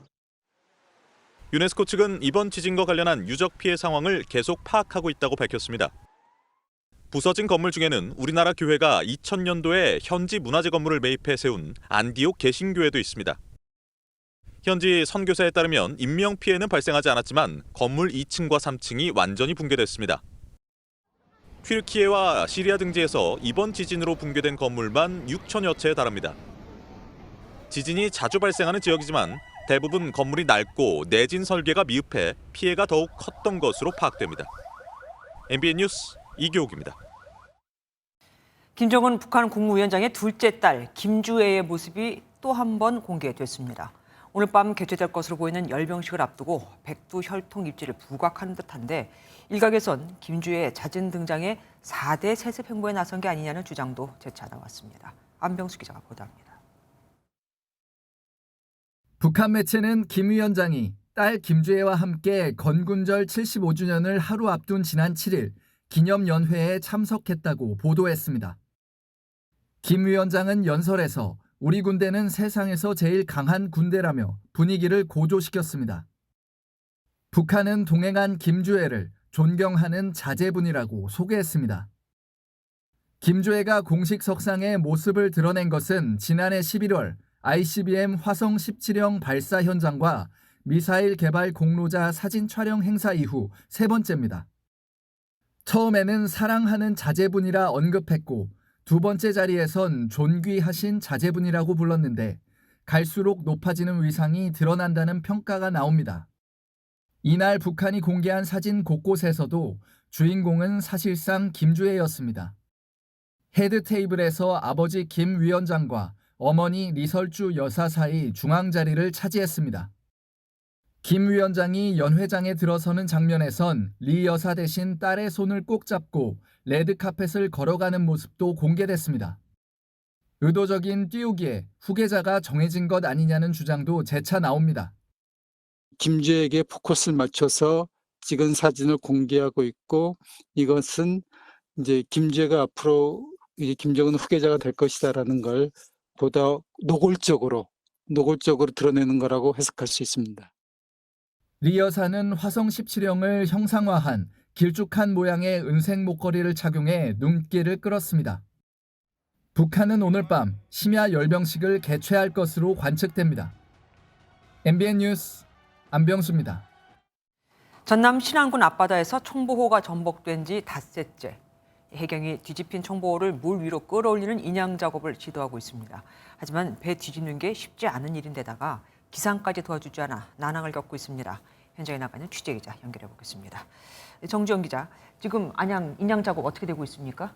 S3: 유네스코 측은 이번 지진과 관련한 유적 피해 상황을 계속 파악하고 있다고 밝혔습니다. 부서진 건물 중에는 우리나라 교회가 2000년도에 현지 문화재 건물을 매입해 세운 안디옥 개신교회도 있습니다. 현지 선교사에 따르면 인명피해는 발생하지 않았지만 건물 2층과 3층이 완전히 붕괴됐습니다. 튀르키예와 시리아 등지에서 이번 지진으로 붕괴된 건물만 6천여 채에 달합니다. 지진이 자주 발생하는 지역이지만 대부분 건물이 낡고 내진 설계가 미흡해 피해가 더욱 컸던 것으로 파악됩니다. MBN 뉴스 이교욱입니다.
S1: 김정은 북한 국무위원장의 둘째 딸 김주애의 모습이 또 한 번 공개됐습니다. 오늘 밤 개최될 것으로 보이는 열병식을 앞두고 백두혈통 입지를 부각하는 듯한데 일각에선 김주애의 잦은 등장에 4대 세습 행보에 나선 게 아니냐는 주장도 재차 나왔습니다. 안병수 기자가 보도합니다.
S5: 북한 매체는 김 위원장이 딸 김주애와 함께 건군절 75주년을 하루 앞둔 지난 7일 기념연회에 참석했다고 보도했습니다. 김 위원장은 연설에서 우리 군대는 세상에서 제일 강한 군대라며 분위기를 고조시켰습니다. 북한은 동행한 김주애를 존경하는 자제분이라고 소개했습니다. 김주애가 공식 석상에 모습을 드러낸 것은 지난해 11월 ICBM 화성 17형 발사 현장과 미사일 개발 공로자 사진 촬영 행사 이후 세 번째입니다. 처음에는 사랑하는 자제분이라 언급했고 두 번째 자리에선 존귀하신 자제분이라고 불렀는데 갈수록 높아지는 위상이 드러난다는 평가가 나옵니다. 이날 북한이 공개한 사진 곳곳에서도 주인공은 사실상 김주애였습니다. 헤드 테이블에서 아버지 김 위원장과 어머니 리설주 여사 사이 중앙 자리를 차지했습니다. 김 위원장이 연회장에 들어서는 장면에선 리 여사 대신 딸의 손을 꼭 잡고 레드카펫을 걸어가는 모습도 공개됐습니다. 의도적인 띄우기에 후계자가 정해진 것 아니냐는 주장도 재차 나옵니다.
S6: 김주애에게 포커스를 맞춰서 찍은 사진을 공개하고 있고 이것은 이제 김주애가 앞으로 이제 김정은 후계자가 될 것이다라는 걸 보다 노골적으로 드러내는 거라고 해석할 수 있습니다.
S5: 리 여사는 화성 17형을 형상화한 길쭉한 모양의 은색 목걸이를 착용해 눈길을 끌었습니다. 북한은 오늘 밤 심야 열병식을 개최할 것으로 관측됩니다. MBN 뉴스 안병수입니다.
S1: 전남 신안군 앞바다에서 청보호가 전복된 지 닷새째. 해경이 뒤집힌 청보호를 물 위로 끌어올리는 인양 작업을 지도하고 있습니다. 하지만 배 뒤집는 게 쉽지 않은 일인데다가 기상까지 도와주지 않아 난항을 겪고 있습니다. 현장에 나가는 취재기자 연결해 보겠습니다. 정지영 기자, 지금 인양 작업 어떻게 되고 있습니까?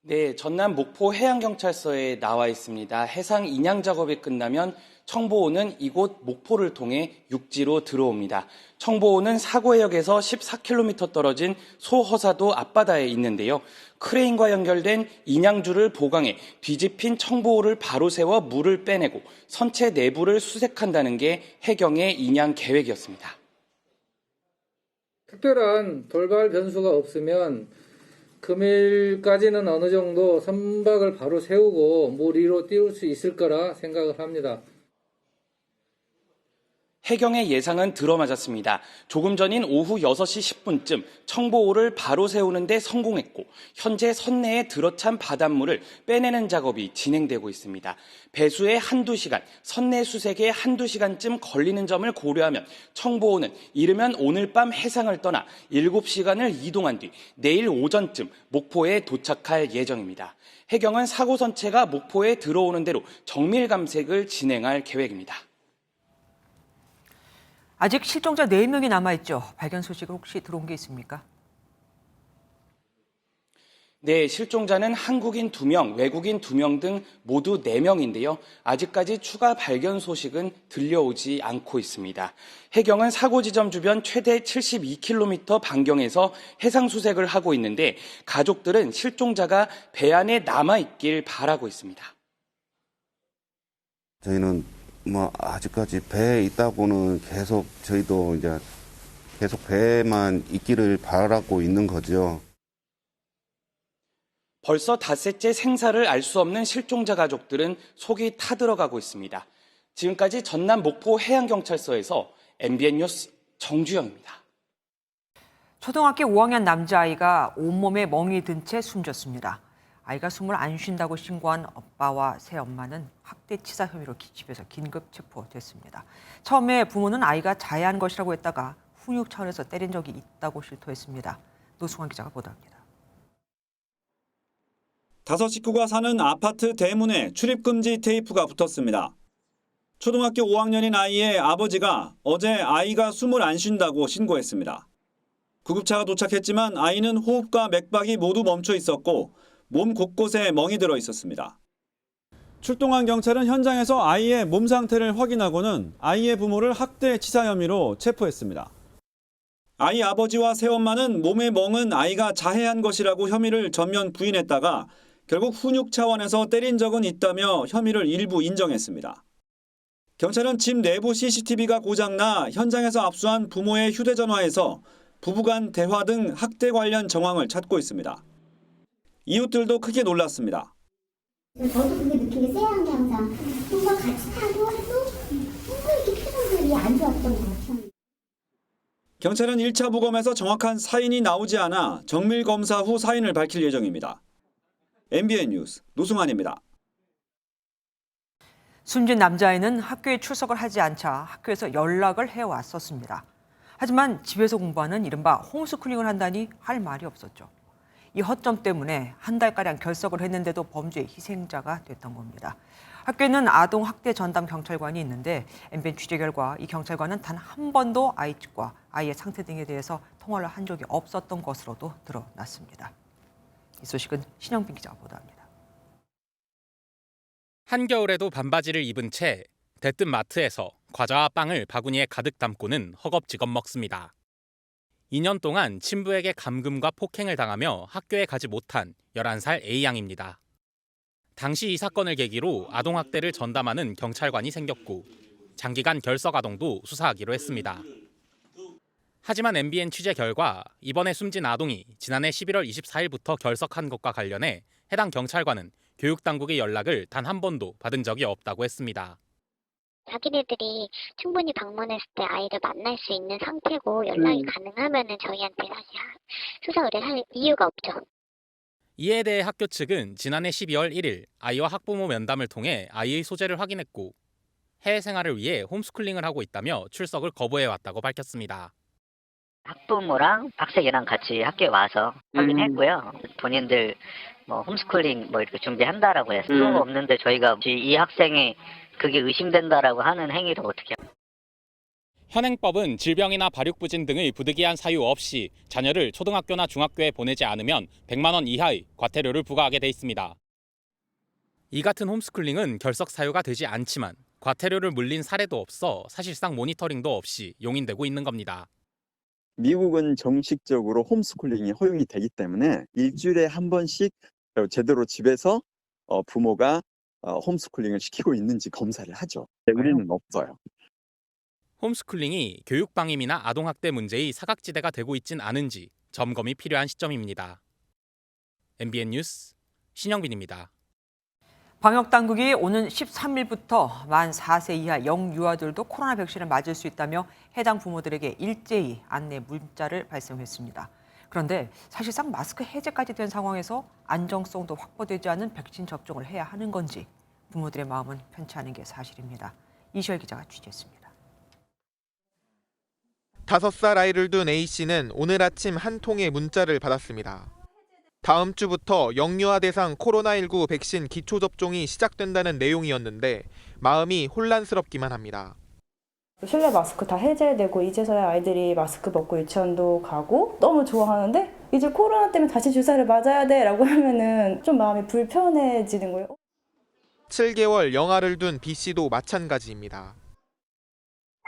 S8: 네, 전남 목포 해양경찰서에 나와 있습니다. 해상 인양 작업이 끝나면 청보호는 이곳 목포를 통해 육지로 들어옵니다. 청보호는 사고해역에서 14km 떨어진 소허사도 앞바다에 있는데요. 크레인과 연결된 인양줄을 보강해 뒤집힌 청보호를 바로 세워 물을 빼내고 선체 내부를 수색한다는 게 해경의 인양 계획이었습니다.
S26: 특별한 돌발 변수가 없으면
S7: 금일까지는 어느 정도 선박을 바로 세우고 물 위로 띄울 수 있을 거라 생각을 합니다.
S8: 해경의 예상은 들어맞았습니다. 조금 전인 오후 6시 10분쯤 청보호를 바로 세우는데 성공했고 현재 선내에 들어찬 바닷물을 빼내는 작업이 진행되고 있습니다. 배수에 한두 시간, 선내 수색에 한두 시간쯤 걸리는 점을 고려하면 청보호는 이르면 오늘 밤 해상을 떠나 7시간을 이동한 뒤 내일 오전쯤 목포에 도착할 예정입니다. 해경은 사고 선체가 목포에 들어오는 대로 정밀 감색을 진행할 계획입니다.
S1: 아직 실종자 4명이 남아있죠. 발견 소식은 혹시 들어온 게 있습니까?
S8: 네, 실종자는 한국인 2명, 외국인 2명 등 모두 4명인데요. 아직까지 추가 발견 소식은 들려오지 않고 있습니다. 해경은 사고 지점 주변 최대 72km 반경에서 해상 수색을 하고 있는데 가족들은 실종자가 배 안에 남아있길 바라고 있습니다.
S9: 저희는 아직까지 배에 있다고는 계속 저희도 이제 계속 배에만 있기를 바라고 있는 거죠.
S8: 벌써 닷새째 생사를 알 수 없는 실종자 가족들은 속이 타들어가고 있습니다. 지금까지 전남 목포 해양경찰서에서 MBN 뉴스 정주영입니다.
S1: 초등학교 5학년 남자아이가 온몸에 멍이 든 채 숨졌습니다. 아이가 숨을 안 쉰다고 신고한 아빠와 새엄마는 학대치사 혐의로 집에서 긴급 체포됐습니다. 처음에 부모는 아이가 자해한 것이라고 했다가 훈육 차원에서 때린 적이 있다고 실토했습니다. 노승환 기자가 보도합니다.
S10: 5 식구가 사는 아파트 대문에 출입금지 테이프가 붙었습니다. 초등학교 5학년인 아이의 아버지가 어제 아이가 숨을 안 쉰다고 신고했습니다. 구급차가 도착했지만 아이는 호흡과 맥박이 모두 멈춰 있었고 몸 곳곳에 멍이 들어 있었습니다. 출동한 경찰은 현장에서 아이의 몸 상태를 확인하고는 아이의 부모를 학대 치사 혐의로 체포했습니다. 아이 아버지와 새엄마는 몸의 멍은 아이가 자해한 것이라고 혐의를 전면 부인했다가 결국 훈육 차원에서 때린 적은 있다며 혐의를 일부 인정했습니다. 경찰은 집 내부 CCTV가 고장나 현장에서 압수한 부모의 휴대전화에서 부부간 대화 등 학대 관련 정황을 찾고 있습니다. 이웃들도 크게 놀랐습니다.
S11: 저도 그게 느끼게 쎄한 게 항상 뭔가 같이 타고 해도 뭔가 이렇게 표정들이 안 좋았던 것 같아요.
S10: 경찰은 1차 부검에서 정확한 사인이 나오지 않아 정밀 검사 후 사인을 밝힐 예정입니다. MBN 뉴스 노승환입니다.
S1: 숨진 남자아이는 학교에 출석을 하지 않자 학교에서 연락을 해왔었습니다. 하지만 집에서 공부하는 이른바 홈스쿨링을 한다니 할 말이 없었죠. 이 허점 때문에 한 달가량 결석을 했는데도 범죄의 희생자가 됐던 겁니다. 학교에는 아동 학대 전담 경찰관이 있는데 MBN 취재 결과 이 경찰관은 단 한 번도 아이 측과 아이의 상태 등에 대해서 통화를 한 적이 없었던 것으로도 드러났습니다. 이 소식은 신영빈 기자가 보도합니다.
S12: 한겨울에도 반바지를 입은 채 대뜸 마트에서 과자와 빵을 바구니에 가득 담고는 허겁지겁 먹습니다. 2년 동안 친부에게 감금과 폭행을 당하며 학교에 가지 못한 11살 A양입니다. 당시 이 사건을 계기로 아동학대를 전담하는 경찰관이 생겼고 장기간 결석 아동도 수사하기로 했습니다. 하지만 MBN 취재 결과 이번에 숨진 아동이 지난해 11월 24일부터 결석한 것과 관련해 해당 경찰관은 교육당국의 연락을 단 한 번도 받은 적이 없다고 했습니다.
S11: 자기네들이 충분히 방문했을 때 아이를 만날 수 있는 상태고 연락이 가능하면은 저희한테 사실 수사 의뢰를 할 이유가 없죠.
S12: 이에 대해 학교 측은 지난해 12월 1일 아이와 학부모 면담을 통해 아이의 소재를 확인했고 해외 생활을 위해 홈스쿨링을 하고 있다며 출석을 거부해왔다고 밝혔습니다.
S26: 학부모랑 학생이랑 같이 학교에 와서 확인했고요. 본인들 홈스쿨링 이렇게 준비한다라고 해서 필요가 없는데 저희가 이 학생이 그게 의심된다라고 하는 행위를 어떻게
S12: 현행법은 질병이나 발육부진 등의 부득이한 사유 없이 자녀를 초등학교나 중학교에 보내지 않으면 100만 원 이하의 과태료를 부과하게 돼 있습니다. 이 같은 홈스쿨링은 결석 사유가 되지 않지만 과태료를 물린 사례도 없어 사실상 모니터링도 없이 용인되고 있는 겁니다.
S27: 미국은 정식적으로 홈스쿨링이 허용이 되기 때문에 일주일에 한 번씩 제대로 집에서 부모가 홈스쿨링을 시키고 있는지 검사를 하죠. 우리는 없어요.
S12: 홈스쿨링이 교육방임이나 아동학대 문제의 사각지대가 되고 있진 않은지 점검이 필요한 시점입니다. MBN 뉴스 신영빈입니다.
S1: 방역당국이 오는 13일부터 만 4세 이하 영유아들도 코로나 백신을 맞을 수 있다며 해당 부모들에게 일제히 안내 문자를 발송했습니다. 그런데 사실상 마스크 해제까지 된 상황에서 안정성도 확보되지 않은 백신 접종을 해야 하는 건지 부모들의 마음은 편치 않은 게 사실입니다. 이시열 기자가 취재했습니다.
S13: 5살 아이를 둔 A씨는 오늘 아침 한 통의 문자를 받았습니다. 다음 주부터 영유아 대상 코로나19 백신 기초 접종이 시작된다는 내용이었는데 마음이 혼란스럽기만 합니다.
S14: 실내 마스크 다 해제되고 이제서야 아이들이 마스크 벗고 유치원도 가고 너무 좋아하는데 이제 코로나 때문에 다시 주사를 맞아야 돼라고 하면은 좀 마음이 불편해지는 거예요.
S13: 7개월 영아를 둔 B씨도 마찬가지입니다.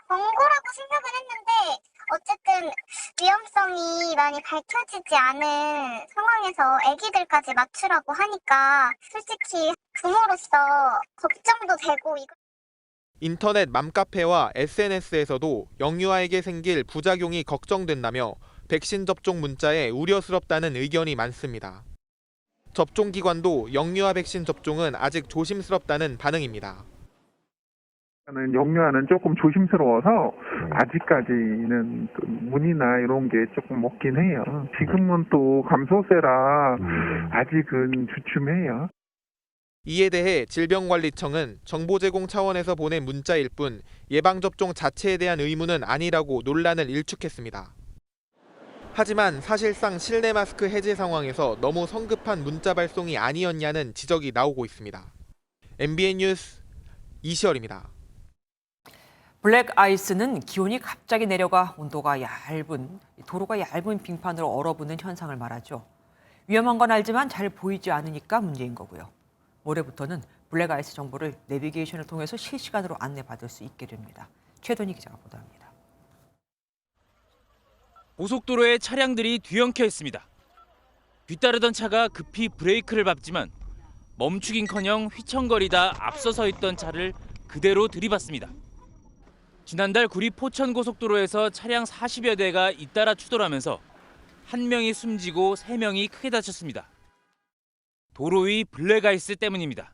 S11: 권고라고 생각을 했는데 어쨌든 위험성이 많이 밝혀지지 않은 상황에서 아기들까지 맞추라고 하니까 솔직히 부모로서 걱정도 되고
S13: 인터넷 맘카페와 SNS에서도 영유아에게 생길 부작용이 걱정된다며 백신 접종 문자에 우려스럽다는 의견이 많습니다. 접종기관도 영유아 백신 접종은 아직 조심스럽다는 반응입니다.
S15: 영유아는 조금 조심스러워서 아직까지는 문이나 이런 게 조금 없긴 해요. 지금은 또 감소세라 아직은 주춤해요.
S13: 이에 대해 질병관리청은 정보 제공 차원에서 보낸 문자일 뿐 예방접종 자체에 대한 의무는 아니라고 논란을 일축했습니다. 하지만 사실상 실내 마스크 해제 상황에서 너무 성급한 문자 발송이 아니었냐는 지적이 나오고 있습니다. MBN 뉴스 이시열입니다.
S1: 블랙 아이스는 기온이 갑자기 내려가 도로가 얇은 빙판으로 얼어붙는 현상을 말하죠. 위험한 건 알지만 잘 보이지 않으니까 문제인 거고요. 올해부터는 블랙 아이스 정보를 내비게이션을 통해서 실시간으로 안내받을 수 있게 됩니다. 최돈희 기자가 보도합니다.
S16: 고속도로에 차량들이 뒤엉켜 있습니다. 뒤따르던 차가 급히 브레이크를 밟지만 멈추긴커녕 휘청거리다 앞서서 있던 차를 그대로 들이받습니다. 지난달 구리 포천 고속도로에서 차량 40여 대가 잇따라 추돌하면서 1명이 숨지고 3명이 크게 다쳤습니다. 도로 위 블랙아이스 때문입니다.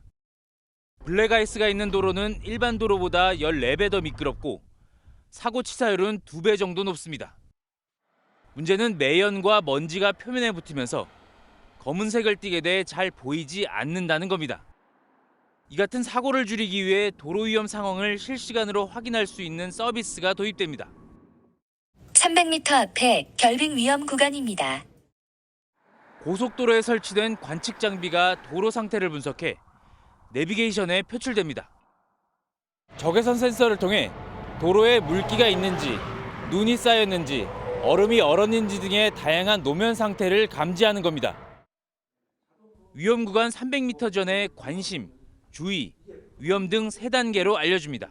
S16: 블랙아이스가 있는 도로는 일반 도로보다 14배 더 미끄럽고 사고 치사율은 2배 정도 높습니다. 문제는 매연과 먼지가 표면에 붙으면서 검은색을 띠게 돼 잘 보이지 않는다는 겁니다. 이 같은 사고를 줄이기 위해 도로 위험 상황을 실시간으로 확인할 수 있는 서비스가 도입됩니다.
S17: 300m 앞에 결빙 위험 구간입니다.
S16: 고속도로에 설치된 관측 장비가 도로 상태를 분석해 내비게이션에 표출됩니다. 적외선 센서를 통해 도로에 물기가 있는지, 눈이 쌓였는지, 얼음이 얼었는지 등의 다양한 노면 상태를 감지하는 겁니다. 위험 구간 300m 전에 관심, 주의, 위험 등 3단계로 알려줍니다.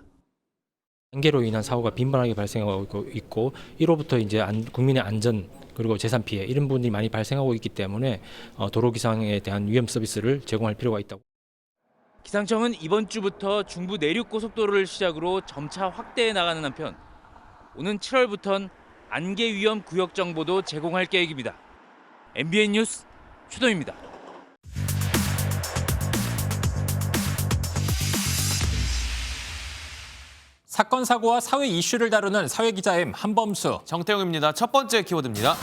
S18: 단계로 인한 사고가 빈번하게 발생하고 있고 이로부터 이제 국민의 안전 그리고 재산 피해 이런 부분들이 많이 발생하고 있기 때문에 도로 기상에 대한 위험 서비스를 제공할 필요가 있다고.
S16: 기상청은 이번 주부터 중부 내륙 고속도로를 시작으로 점차 확대해 나가는 한편 오는 7월부터는 안개 위험 구역 정보도 제공할 계획입니다. MBN 뉴스 최동입니다.
S12: 사건 사고와 사회 이슈를 다루는 사회기자임 한범수.
S19: 정태영입니다. 첫 번째 키워드입니다.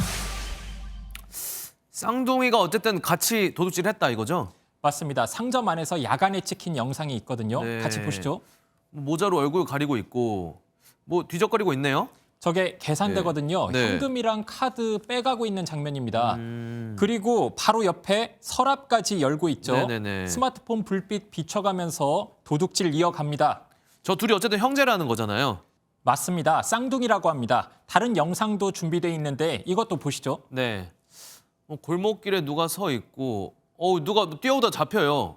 S19: 쌍둥이가 어쨌든 같이 도둑질을 했다 이거죠?
S12: 맞습니다. 상점 안에서 야간에 찍힌 영상이 있거든요.
S19: 네.
S12: 같이 보시죠.
S19: 모자로 얼굴 가리고 있고 뭐 뒤적거리고 있네요.
S12: 저게 계산대거든요.
S19: 네.
S12: 현금이랑 카드 빼가고 있는 장면입니다. 그리고 바로 옆에 서랍까지 열고 있죠.
S19: 네네네.
S12: 스마트폰 불빛 비춰가면서 도둑질 이어갑니다.
S19: 저 둘이 어쨌든 형제라는 거잖아요.
S12: 맞습니다. 쌍둥이라고 합니다. 다른 영상도 준비되어 있는데 이것도 보시죠.
S19: 네. 골목길에 누가 서 있고 누가 뛰어오다 잡혀요.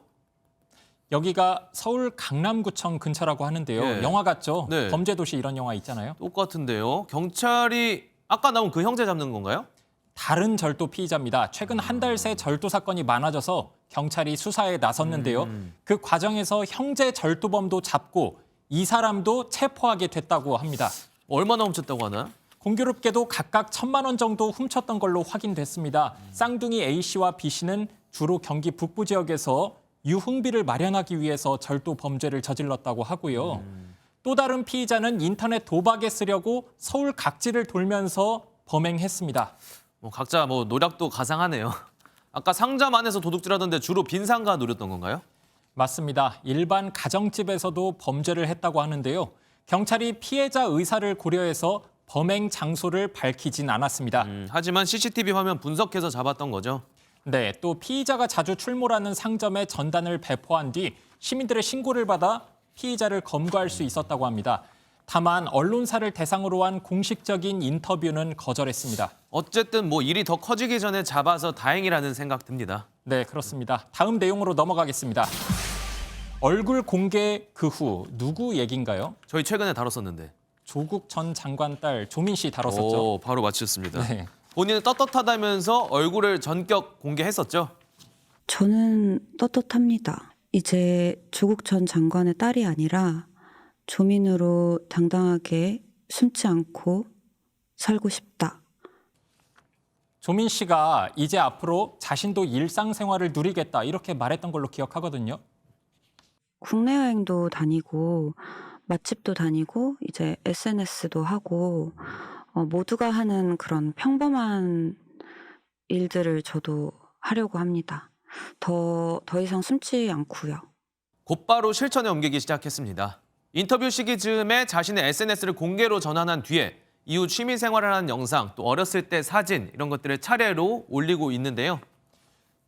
S12: 여기가 서울 강남구청 근처라고 하는데요.
S19: 네.
S12: 영화 같죠?
S19: 네.
S12: 범죄도시 이런 영화 있잖아요.
S19: 똑같은데요. 경찰이 아까 나온 그 형제 잡는 건가요?
S12: 다른 절도 피의자입니다. 최근 한 달 새 절도 사건이 많아져서 경찰이 수사에 나섰는데요. 그 과정에서 형제 절도범도 잡고 이 사람도 체포하게 됐다고 합니다.
S19: 얼마나 훔쳤다고 하나?
S12: 공교롭게도 각각 1,000만 원 정도 훔쳤던 걸로 확인됐습니다. 쌍둥이 A씨와 B씨는
S2: 주로 경기 북부 지역에서 유흥비를 마련하기 위해서 절도 범죄를 저질렀다고 하고요. 또 다른 피의자는 인터넷 도박에 쓰려고 서울 각지를 돌면서 범행했습니다.
S19: 각자 노력도 가상하네요. 아까 상점 안에서 도둑질하던데 주로 빈 상가 노렸던 건가요?
S2: 맞습니다. 일반 가정집에서도 범죄를 했다고 하는데요. 경찰이 피해자 의사를 고려해서 범행 장소를 밝히진 않았습니다.
S19: 하지만 CCTV 화면 분석해서 잡았던 거죠.
S2: 네, 또 피의자가 자주 출몰하는 상점에 전단을 배포한 뒤 시민들의 신고를 받아 피의자를 검거할 수 있었다고 합니다. 다만 언론사를 대상으로 한 공식적인 인터뷰는 거절했습니다.
S19: 어쨌든 일이 더 커지기 전에 잡아서 다행이라는 생각 듭니다.
S2: 네, 그렇습니다. 다음 내용으로 넘어가겠습니다. 얼굴 공개 그 후 누구 얘기인가요?
S19: 저희 최근에 다뤘었는데.
S2: 조국 전 장관 딸 조민 씨 다뤘었죠.
S19: 바로 맞추셨습니다.
S2: 네.
S19: 본인은 떳떳하다면서 얼굴을 전격 공개했었죠?
S20: 저는 떳떳합니다. 이제 조국 전 장관의 딸이 아니라 조민으로 당당하게 숨지 않고 살고 싶다.
S2: 조민 씨가 이제 앞으로 자신도 일상생활을 누리겠다 이렇게 말했던 걸로 기억하거든요.
S20: 국내 여행도 다니고 맛집도 다니고 이제 SNS도 하고 모두가 하는 그런 평범한 일들을 저도 하려고 합니다. 더 이상 숨지 않고요.
S19: 곧바로 실천에 옮기기 시작했습니다. 인터뷰 시기 즈음에 자신의 SNS를 공개로 전환한 뒤에 이후 취미 생활을 하는 영상, 또 어렸을 때 사진 이런 것들을 차례로 올리고 있는데요.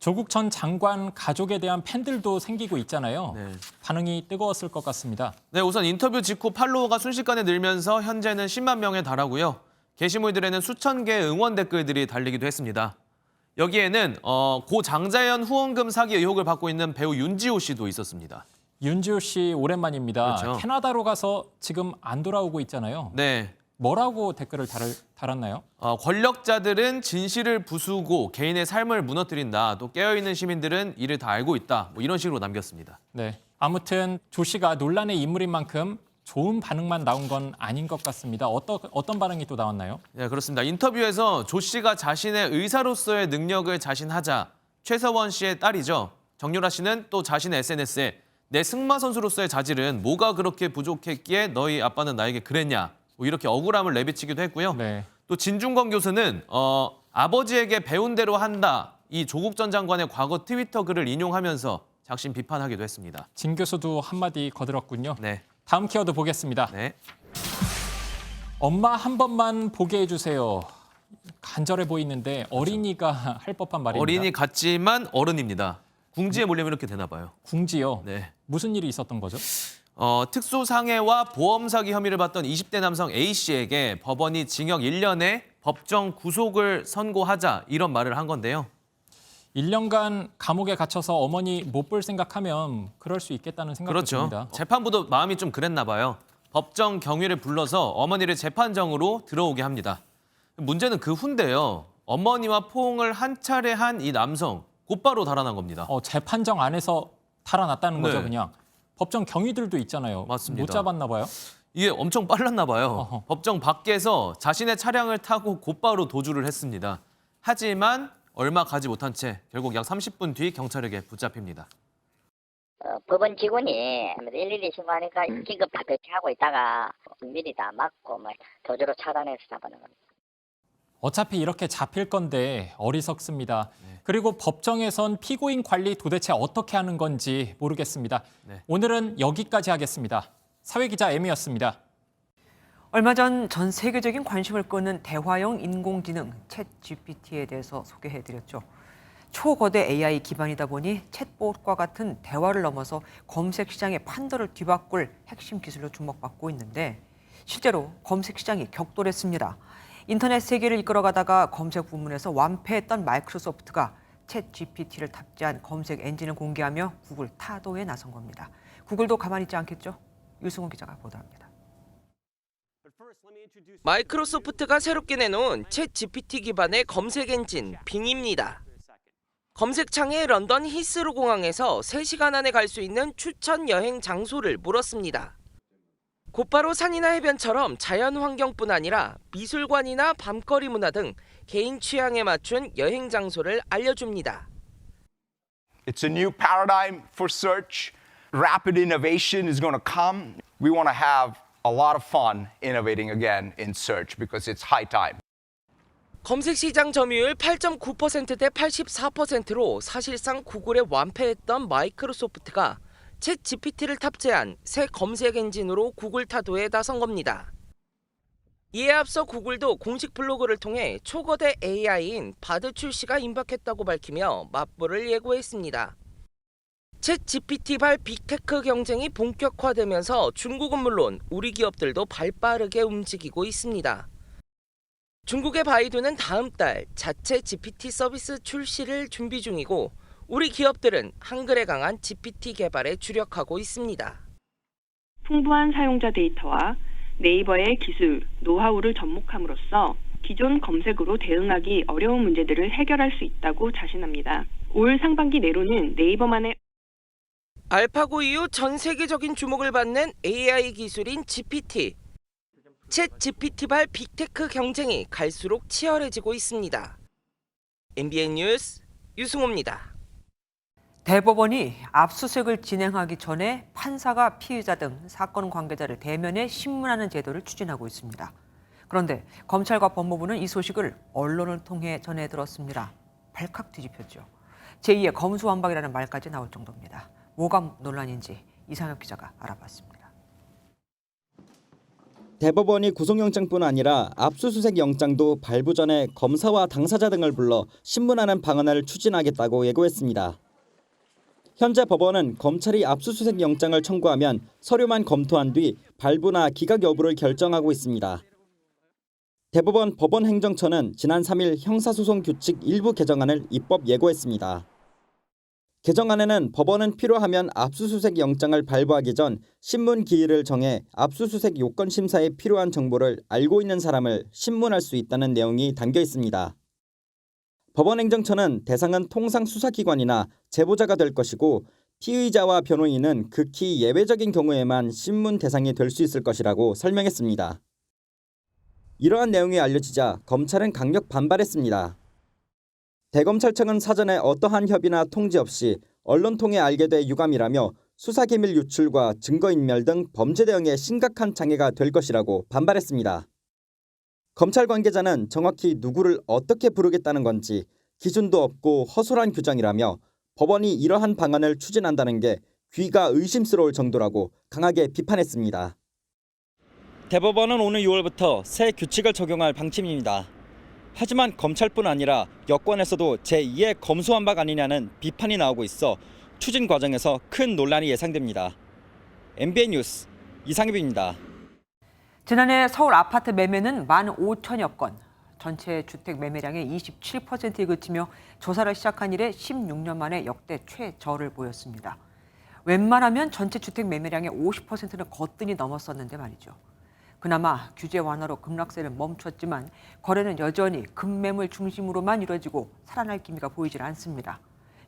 S2: 조국 전 장관 가족에 대한 팬들도 생기고 있잖아요.
S19: 네.
S2: 반응이 뜨거웠을 것 같습니다.
S19: 네, 우선 인터뷰 직후 팔로워가 순식간에 늘면서 현재는 10만 명에 달하고요. 게시물들에는 수천 개의 응원 댓글들이 달리기도 했습니다. 여기에는 고 장자연 후원금 사기 의혹을 받고 있는 배우 윤지호 씨도 있었습니다.
S2: 윤지호 씨 오랜만입니다.
S19: 그렇죠.
S2: 캐나다로 가서 지금 안 돌아오고 있잖아요.
S19: 네.
S2: 뭐라고 댓글을 달았나요?
S19: 권력자들은 진실을 부수고 개인의 삶을 무너뜨린다. 또 깨어있는 시민들은 이를 다 알고 있다. 이런 식으로 남겼습니다.
S2: 네. 아무튼 조 씨가 논란의 인물인 만큼 좋은 반응만 나온 건 아닌 것 같습니다. 어떤 반응이 또 나왔나요?
S19: 네, 그렇습니다. 인터뷰에서 조 씨가 자신의 의사로서의 능력을 자신하자 최서원 씨의 딸이죠. 정유라 씨는 또 자신의 SNS에 내 승마 선수로서의 자질은 뭐가 그렇게 부족했기에 너희 아빠는 나에게 그랬냐. 이렇게 억울함을 내비치기도 했고요.
S2: 네.
S19: 또 진중권 교수는 아버지에게 배운 대로 한다. 이 조국 전 장관의 과거 트위터 글을 인용하면서 작심 비판하기도 했습니다.
S2: 진 교수도 한마디 거들었군요.
S19: 네.
S2: 다음 키워드 보겠습니다.
S19: 네.
S2: 엄마 한 번만 보게 해주세요. 간절해 보이는데 어린이가 할 법한 말입니다.
S19: 어린이 같지만 어른입니다. 궁지에 몰리면 이렇게 되나 봐요.
S2: 궁지요?
S19: 네.
S2: 무슨 일이 있었던 거죠?
S19: 특수상해와 보험 사기 혐의를 받던 20대 남성 A씨에게 법원이 징역 1년에 법정 구속을 선고하자 이런 말을 한 건데요.
S2: 1년간 감옥에 갇혀서 어머니 못 볼 생각하면 그럴 수 있겠다는 생각도
S19: 그렇죠.
S2: 듭니다.
S19: 재판부도 마음이 좀 그랬나 봐요. 법정 경위를 불러서 어머니를 재판정으로 들어오게 합니다. 문제는 그 후인데요. 어머니와 포옹을 한 차례 한 이 남성 곧바로 달아난 겁니다.
S2: 재판정 안에서 달아났다는 거죠,
S19: 네.
S2: 그냥. 법정 경위들도 있잖아요.
S19: 맞습니다.
S2: 못 잡았나 봐요?
S19: 이게 엄청 빨랐나 봐요. 법정 밖에서 자신의 차량을 타고 곧바로 도주를 했습니다. 하지만 얼마 가지 못한 채 결국 약 30분 뒤 경찰에게 붙잡힙니다.
S26: 법원 직원이 112 신고하니까 긴급 다 배치하고 있다가 미리 다 막고 도주로 차단해서 잡아낸 겁니다.
S2: 어차피 이렇게 잡힐 건데 어리석습니다. 그리고 법정에선 피고인 관리 도대체 어떻게 하는 건지 모르겠습니다. 오늘은 여기까지 하겠습니다. 사회기자 M이었습니다.
S1: 얼마 전 세계적인 관심을 끄는 대화형 인공지능 챗GPT에 대해서 소개해드렸죠. 초거대 AI 기반이다 보니 챗봇과 같은 대화를 넘어서 검색 시장의 판도를 뒤바꿀 핵심 기술로 주목받고 있는데 실제로 검색 시장이 격돌했습니다. 인터넷 세계를 이끌어가다가 검색 부문에서 완패했던 마이크로소프트가 챗GPT를 탑재한 검색 엔진을 공개하며 구글 타도에 나선 겁니다. 구글도 가만히 있지 않겠죠? 유승훈 기자가 보도합니다.
S21: 마이크로소프트가 새롭게 내놓은 챗GPT 기반의 검색 엔진 빙입니다. 검색창에 런던 히스로 공항에서 3시간 안에 갈 수 있는 추천 여행 장소를 물었습니다. 곧바로 산이나 해변처럼 자연 환경뿐 아니라 미술관이나 밤거리 문화 등 개인 취향에 맞춘 여행 장소를 알려줍니다.
S3: It's a new paradigm for search. Rapid innovation is going to come. We want to have a lot of fun innovating again in search because it's high time.
S21: 검색 시장 점유율 8.9% 대 84%로 사실상 구글에 완패했던 마이크로소프트가 챗 GPT를 탑재한 새 검색 엔진으로 구글 타도에 나선 겁니다. 이에 앞서 구글도 공식 블로그를 통해 초거대 AI인 바드 출시가 임박했다고 밝히며 맞불을 예고했습니다. 챗 GPT발 빅테크 경쟁이 본격화되면서 중국은 물론 우리 기업들도 발빠르게 움직이고 있습니다. 중국의 바이두는 다음 달 자체 GPT 서비스 출시를 준비 중이고 우리 기업들은 한글에 강한 GPT 개발에 주력하고 있습니다.
S4: 풍부한 사용자 데이터와 네이버의 기술, 노하우를 접목함으로써 기존 검색으로 대응하기 어려운 문제들을 해결할 수 있다고 자신합니다. 올 상반기 내로는 네이버만의
S21: 알파고 이후 전 세계적인 주목을 받는 AI 기술인 GPT. 챗 GPT발 빅테크 경쟁이 갈수록 치열해지고 있습니다. MBN 뉴스 유승호입니다.
S1: 대법원이 압수수색을 진행하기 전에 판사가 피의자 등 사건 관계자를 대면해 신문하는 제도를 추진하고 있습니다. 그런데 검찰과 법무부는 이 소식을 언론을 통해 전해 들었습니다. 발칵 뒤집혔죠. 제2의 검수완박이라는 말까지 나올 정도입니다. 뭐가 논란인지 이상혁 기자가 알아봤습니다.
S6: 대법원이 구속영장뿐 아니라 압수수색 영장도 발부 전에 검사와 당사자 등을 불러 신문하는 방안을 추진하겠다고 예고했습니다. 현재 법원은 검찰이 압수수색 영장을 청구하면 서류만 검토한 뒤 발부나 기각 여부를 결정하고 있습니다. 대법원 법원행정처는 지난 3일 형사소송규칙 일부 개정안을 입법 예고했습니다. 개정안에는 법원은 필요하면 압수수색 영장을 발부하기 전 신문 기일을 정해 압수수색 요건 심사에 필요한 정보를 알고 있는 사람을 신문할 수 있다는 내용이 담겨 있습니다. 법원행정처는 대상은 통상 수사기관이나 제보자가 될 것이고 피의자와 변호인은 극히 예외적인 경우에만 신문 대상이 될 수 있을 것이라고 설명했습니다. 이러한 내용이 알려지자 검찰은 강력 반발했습니다. 대검찰청은 사전에 어떠한 협의나 통지 없이 언론 통해 알게 돼 유감이라며 수사기밀 유출과 증거인멸 등 범죄 대응에 심각한 장애가 될 것이라고 반발했습니다. 검찰 관계자는 정확히 누구를 어떻게 부르겠다는 건지 기준도 없고 허술한 규정이라며 법원이 이러한 방안을 추진한다는 게 귀가 의심스러울 정도라고 강하게 비판했습니다. 대법원은 오늘 6월부터 새 규칙을 적용할 방침입니다. 하지만 검찰뿐 아니라 여권에서도 제2의 검수완박 아니냐는 비판이 나오고 있어 추진 과정에서 큰 논란이 예상됩니다. MBN 뉴스 이상엽입니다.
S1: 지난해 서울 아파트 매매는 15,000여 건, 전체 주택 매매량의 27%에 그치며 조사를 시작한 이래 16년 만에 역대 최저를 보였습니다. 웬만하면 전체 주택 매매량의 50%는 거뜬히 넘었었는데 말이죠. 그나마 규제 완화로 급락세는 멈췄지만 거래는 여전히 급매물 중심으로만 이루어지고 살아날 기미가 보이질 않습니다.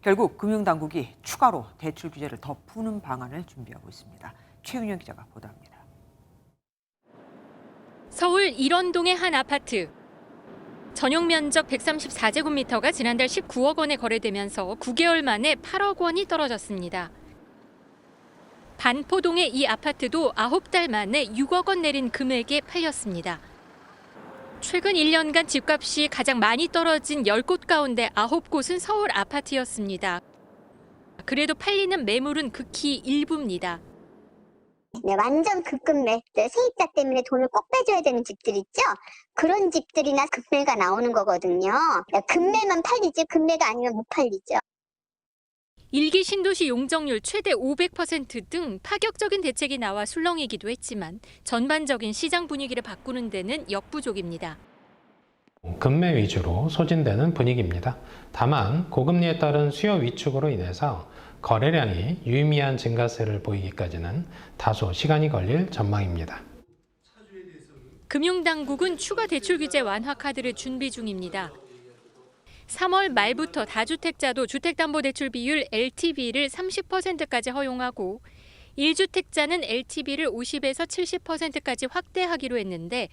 S1: 결국 금융당국이 추가로 대출 규제를 더 푸는 방안을 준비하고 있습니다. 최윤영 기자가 보도합니다.
S22: 서울 일원동의 한 아파트. 전용 면적 134제곱미터가 지난달 19억 원에 거래되면서 9개월 만에 8억 원이 떨어졌습니다. 반포동의 이 아파트도 9달 만에 6억 원 내린 금액에 팔렸습니다. 최근 1년간 집값이 가장 많이 떨어진 10곳 가운데 9곳은 서울 아파트였습니다. 그래도 팔리는 매물은 극히 일부입니다.
S23: 네, 완전 급매들, 세입자 때문에 돈을 꼭 빼줘야 되는 집들 있죠? 그런 집들이나 급매가 나오는 거거든요. 급매만 팔리지 급매가 아니면 못 팔리죠.
S22: 일기 신도시 용적률 최대 500% 등 파격적인 대책이 나와 술렁이기도 했지만 전반적인 시장 분위기를 바꾸는 데는 역부족입니다.
S24: 급매 위주로 소진되는 분위기입니다. 다만 고금리에 따른 수요 위축으로 인해서 거래량이 유의미한 증가세를 보이기까지는 다소 시간이 걸릴 전망입니다.
S22: 금융당국은 추가 대출 규제 완화 카드를 준비 중입니다. 3월 말부터 다주택자도 주택담보대출 비율 LTV를 30%까지 허용하고 1주택자는 LTV를 50에서 70%까지 확대하기로 했는데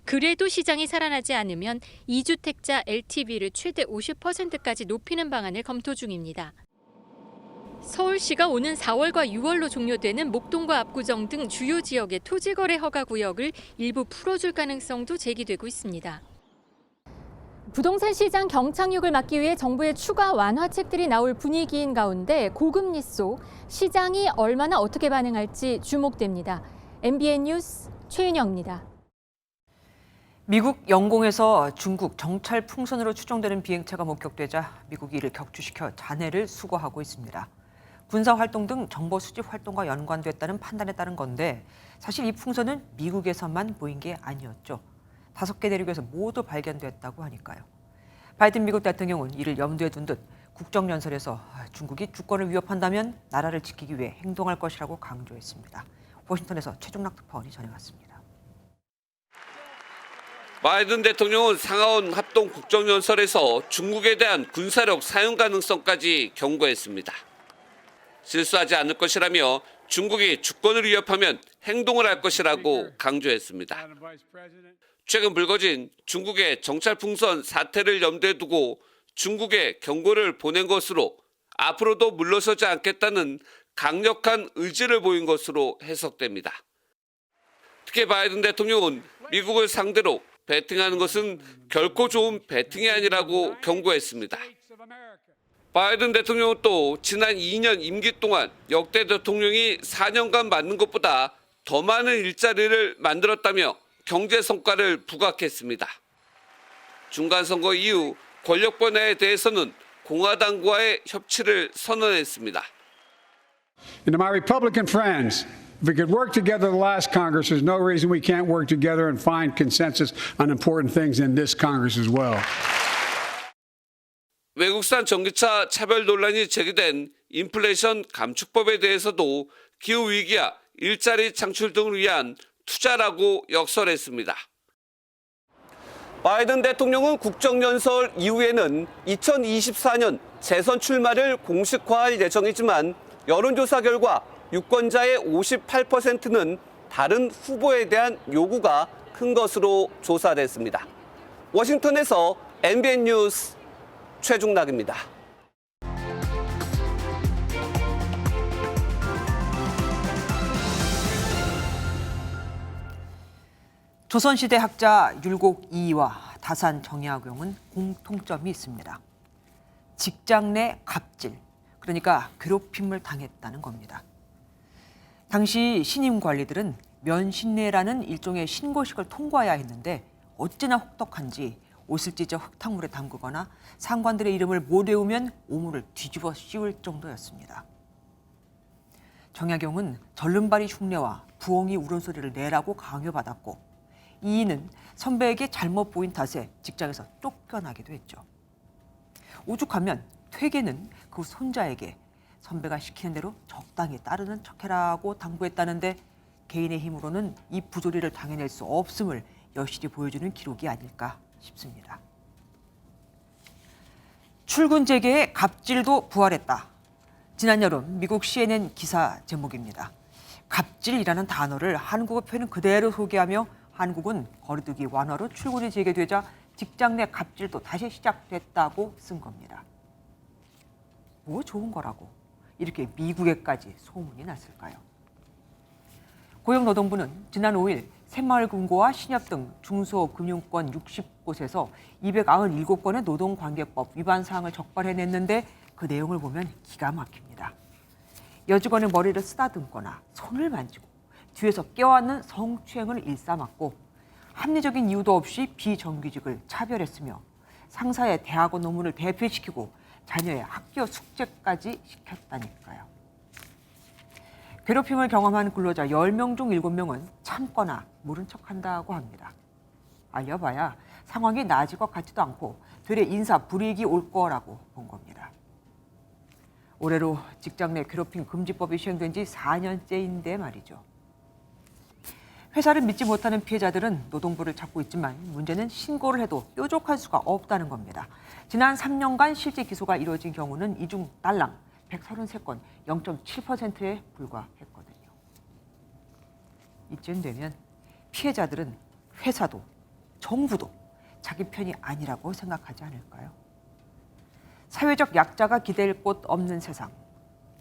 S22: 그래도 시장이 살아나지 않으면 2주택자 LTV를 최대 50%까지 높이는 방안을 검토 중입니다. 서울시가 오는 4월과 6월로 종료되는 목동과 압구정 등 주요 지역의 토지거래 허가 구역을 일부 풀어줄 가능성도 제기되고 있습니다. 부동산 시장 경착륙을 막기 위해 정부의 추가 완화책들이 나올 분위기인 가운데 고금리 속 시장이 얼마나 어떻게 반응할지 주목됩니다. MBN 뉴스 최윤영입니다.
S1: 미국 영공에서 중국 정찰 풍선으로 추정되는 비행체가 목격되자 미국이 이를 격추시켜 잔해를 수거하고 있습니다. 군사활동 등 정보 수집 활동과 연관됐다는 판단에 따른 건데 사실 이 풍선은 미국에서만 보인 게 아니었죠. 5개 대륙에서 모두 발견됐다고 하니까요. 바이든 미국 대통령은 이를 염두에 둔 듯 국정연설에서 중국이 주권을 위협한다면 나라를 지키기 위해 행동할 것이라고 강조했습니다. 워싱턴에서 최종락 특파원이 전해왔습니다.
S5: 바이든 대통령은 상하원 합동 국정연설에서 중국에 대한 군사력 사용 가능성까지 경고했습니다. 실수하지 않을 것이라며 중국이 주권을 위협하면 행동을 할 것이라고 강조했습니다. 최근 불거진 중국의 정찰풍선 사태를 염두에 두고 중국에 경고를 보낸 것으로 앞으로도 물러서지 않겠다는 강력한 의지를 보인 것으로 해석됩니다. 특히 바이든 대통령은 미국을 상대로 배팅하는 것은 결코 좋은 배팅이 아니라고 경고했습니다. 바이든 대통령은 또 지난 2년 임기 동안 역대 대통령이 4년간 맡는 것보다 더 많은 일자리를 만들었다며 경제 성과를 부각했습니다. 중간선거 이후 권력 변화에 대해서는 공화당과의 협치를 선언했습니다.
S7: And to my Republican friends, if we could work together the last Congress, there's no reason we can't work together and find consensus on important things in this Congress as well.
S5: 외국산 전기차 차별 논란이 제기된 인플레이션 감축법에 대해서도 기후위기와 일자리 창출 등을 위한 투자라고 역설했습니다. 바이든 대통령은 국정연설 이후에는 2024년 재선 출마를 공식화할 예정이지만 여론조사 결과 유권자의 58%는 다른 후보에 대한 요구가 큰 것으로 조사됐습니다. 워싱턴에서 MBN 뉴스 최중락입니다.
S1: 조선시대 학자 율곡 이이와 다산 정약용은 공통점이 있습니다. 직장 내 갑질, 그러니까 괴롭힘을 당했다는 겁니다. 당시 신임 관리들은 면신례라는 일종의 신고식을 통과해야 했는데 어찌나 혹독한지 옷을 찢어 흙탕물에 담그거나 상관들의 이름을 못 외우면 오물을 뒤집어 씌울 정도였습니다. 정약용은 절름발이 흉내와 부엉이 울음소리를 내라고 강요받았고 이인은 선배에게 잘못 보인 탓에 직장에서 쫓겨나기도 했죠. 오죽하면 퇴계는 그 손자에게 선배가 시키는 대로 적당히 따르는 척해라고 당부했다는데 개인의 힘으로는 이 부조리를 당해낼 수 없음을 여실히 보여주는 기록이 아닐까 싶습니다. 출근 재개의 갑질도 부활했다. 지난 여름 미국 CNN 기사 제목입니다. 갑질이라는 단어를 한국어 표현 그대로 소개하며 한국은 거리두기 완화로 출근이 재개되자 직장 내 갑질도 다시 시작됐다고 쓴 겁니다. 뭐 좋은 거라고 이렇게 미국에까지 소문이 났을까요? 고용노동부는 지난 5일 새마을금고와 신협 등 중소금융권 60곳에서 297건의 노동관계법 위반 사항을 적발해냈는데 그 내용을 보면 기가 막힙니다. 여직원의 머리를 쓰다듬거나 손을 만지고 뒤에서 껴안는 성추행을 일삼았고 합리적인 이유도 없이 비정규직을 차별했으며 상사의 대학원 논문을 대필시키고 자녀의 학교 숙제까지 시켰다니까요. 괴롭힘을 경험한 근로자 10명 중 7명은 참거나 모른 척한다고 합니다. 알려봐야 상황이 나아질 것 같지도 않고 되레 인사 불이익이 올 거라고 본 겁니다. 올해로 직장 내 괴롭힘 금지법이 시행된 지 4년째인데 말이죠. 회사를 믿지 못하는 피해자들은 노동부를 찾고 있지만 문제는 신고를 해도 뾰족할 수가 없다는 겁니다. 지난 3년간 실제 기소가 이루어진 경우는 이 중 딸랑 133건 0.7%에 불과했거든요. 이쯤 되면 피해자들은 회사도 정부도 자기 편이 아니라고 생각하지 않을까요? 사회적 약자가 기댈 곳 없는 세상.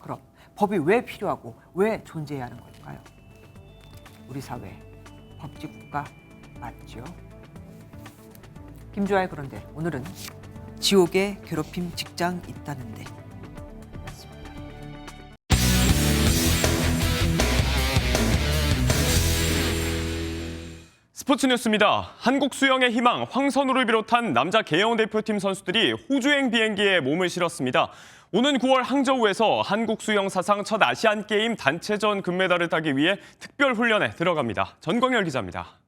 S1: 그럼 법이 왜 필요하고 왜 존재해야 하는 걸까요? 우리 사회 법治국가 맞죠? 김주아의 그런데 오늘은 지옥에 괴롭힘 직장 있다는데.
S8: 스포츠 뉴스입니다. 한국 수영의 희망 황선우를 비롯한 남자 계영 대표팀 선수들이 호주행 비행기에 몸을 실었습니다. 오는 9월 항저우에서 한국 수영 사상 첫 아시안게임 단체전 금메달을 따기 위해 특별 훈련에 들어갑니다. 전광열 기자입니다.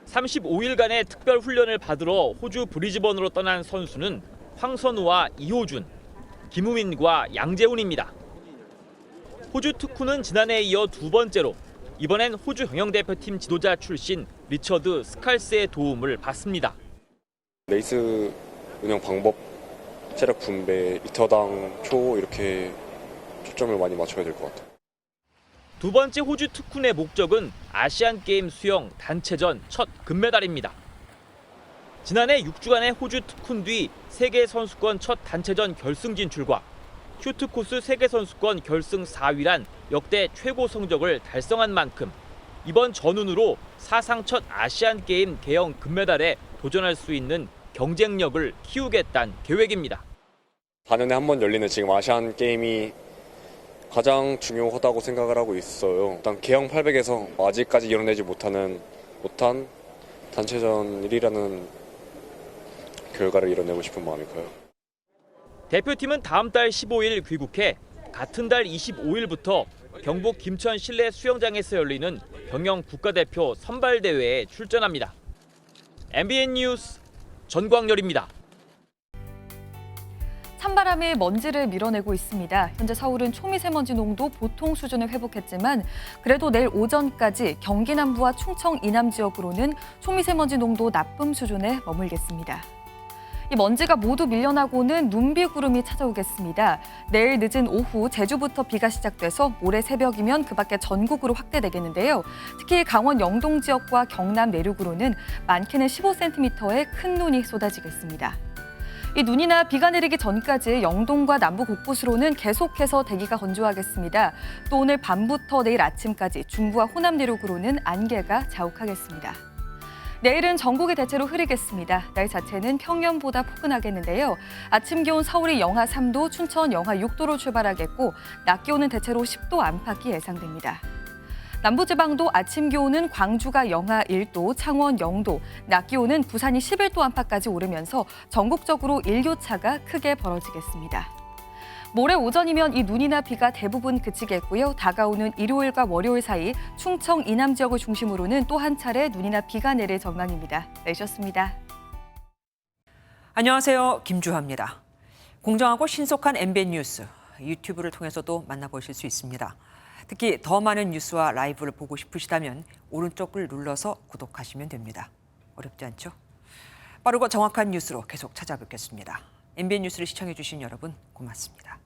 S16: 35일간의 특별 훈련을 받으러 호주 브리즈번으로 떠난 선수는 황선우와 이호준, 김우민과 양재훈입니다. 호주 특훈은 지난해에 이어 두 번째로 이번엔 호주 경영대표팀 지도자 출신 리처드 스칼스의 도움을 받습니다.
S9: 레이스 운영 방법, 체력 분배, 미터당 표 이렇게 초점을 많이 맞춰야 될 것 같아요.
S16: 두 번째 호주 특훈의 목적은 아시안게임 수영 단체전 첫 금메달입니다. 지난해 6주간의 호주 특훈 뒤 세계선수권 첫 단체전 결승 진출과 쇼트코스 세계선수권 결승 4위란 역대 최고 성적을 달성한 만큼 이번 전운으로 사상 첫 아시안게임 계영 금메달에 도전할 수 있는 경쟁력을 키우겠다는 계획입니다.
S9: 4년에 한 번 열리는 지금 아시안게임이 가장 중요하다고 생각을 하고 있어요. 일단 계영 800에서 아직까지 이뤄내지 못한 단체전 1위라는 결과를 이뤄내고 싶은 마음이 커요.
S16: 대표팀은 다음 달 15일 귀국해 같은 달 25일부터 경북 김천 실내 수영장에서 열리는 경영 국가대표 선발대회에 출전합니다. MBN 뉴스 전광열입니다.
S10: 찬바람이 먼지를 밀어내고 있습니다. 현재 서울은 초미세먼지 농도 보통 수준을 회복했지만 그래도 내일 오전까지 경기 남부와 충청 이남 지역으로는 초미세먼지 농도 나쁨 수준에 머물겠습니다. 이 먼지가 모두 밀려나고는 눈비구름이 찾아오겠습니다. 내일 늦은 오후 제주부터 비가 시작돼서 모레 새벽이면 그 밖에 전국으로 확대되겠는데요. 특히 강원 영동 지역과 경남 내륙으로는 많게는 15cm의 큰 눈이 쏟아지겠습니다. 이 눈이나 비가 내리기 전까지 영동과 남부 곳곳으로는 계속해서 대기가 건조하겠습니다. 또 오늘 밤부터 내일 아침까지 중부와 호남 내륙으로는 안개가 자욱하겠습니다. 내일은 전국이 대체로 흐리겠습니다. 날 자체는 평년보다 포근하겠는데요. 아침 기온 서울이 영하 3도, 춘천 영하 6도로 출발하겠고 낮 기온은 대체로 10도 안팎이 예상됩니다. 남부지방도 아침 기온은 광주가 영하 1도, 창원 0도, 낮 기온은 부산이 11도 안팎까지 오르면서 전국적으로 일교차가 크게 벌어지겠습니다. 모레 오전이면 이 눈이나 비가 대부분 그치겠고요. 다가오는 일요일과 월요일 사이 충청 이남 지역을 중심으로는 또 한 차례 눈이나 비가 내릴 전망입니다. 내셨습니다.
S1: 안녕하세요. 김주하입니다. 공정하고 신속한 MBN 뉴스, 유튜브를 통해서도 만나보실 수 있습니다. 특히 더 많은 뉴스와 라이브를 보고 싶으시다면 오른쪽을 눌러서 구독하시면 됩니다. 어렵지 않죠? 빠르고 정확한 뉴스로 계속 찾아뵙겠습니다. MBN 뉴스를 시청해 주신 여러분 고맙습니다.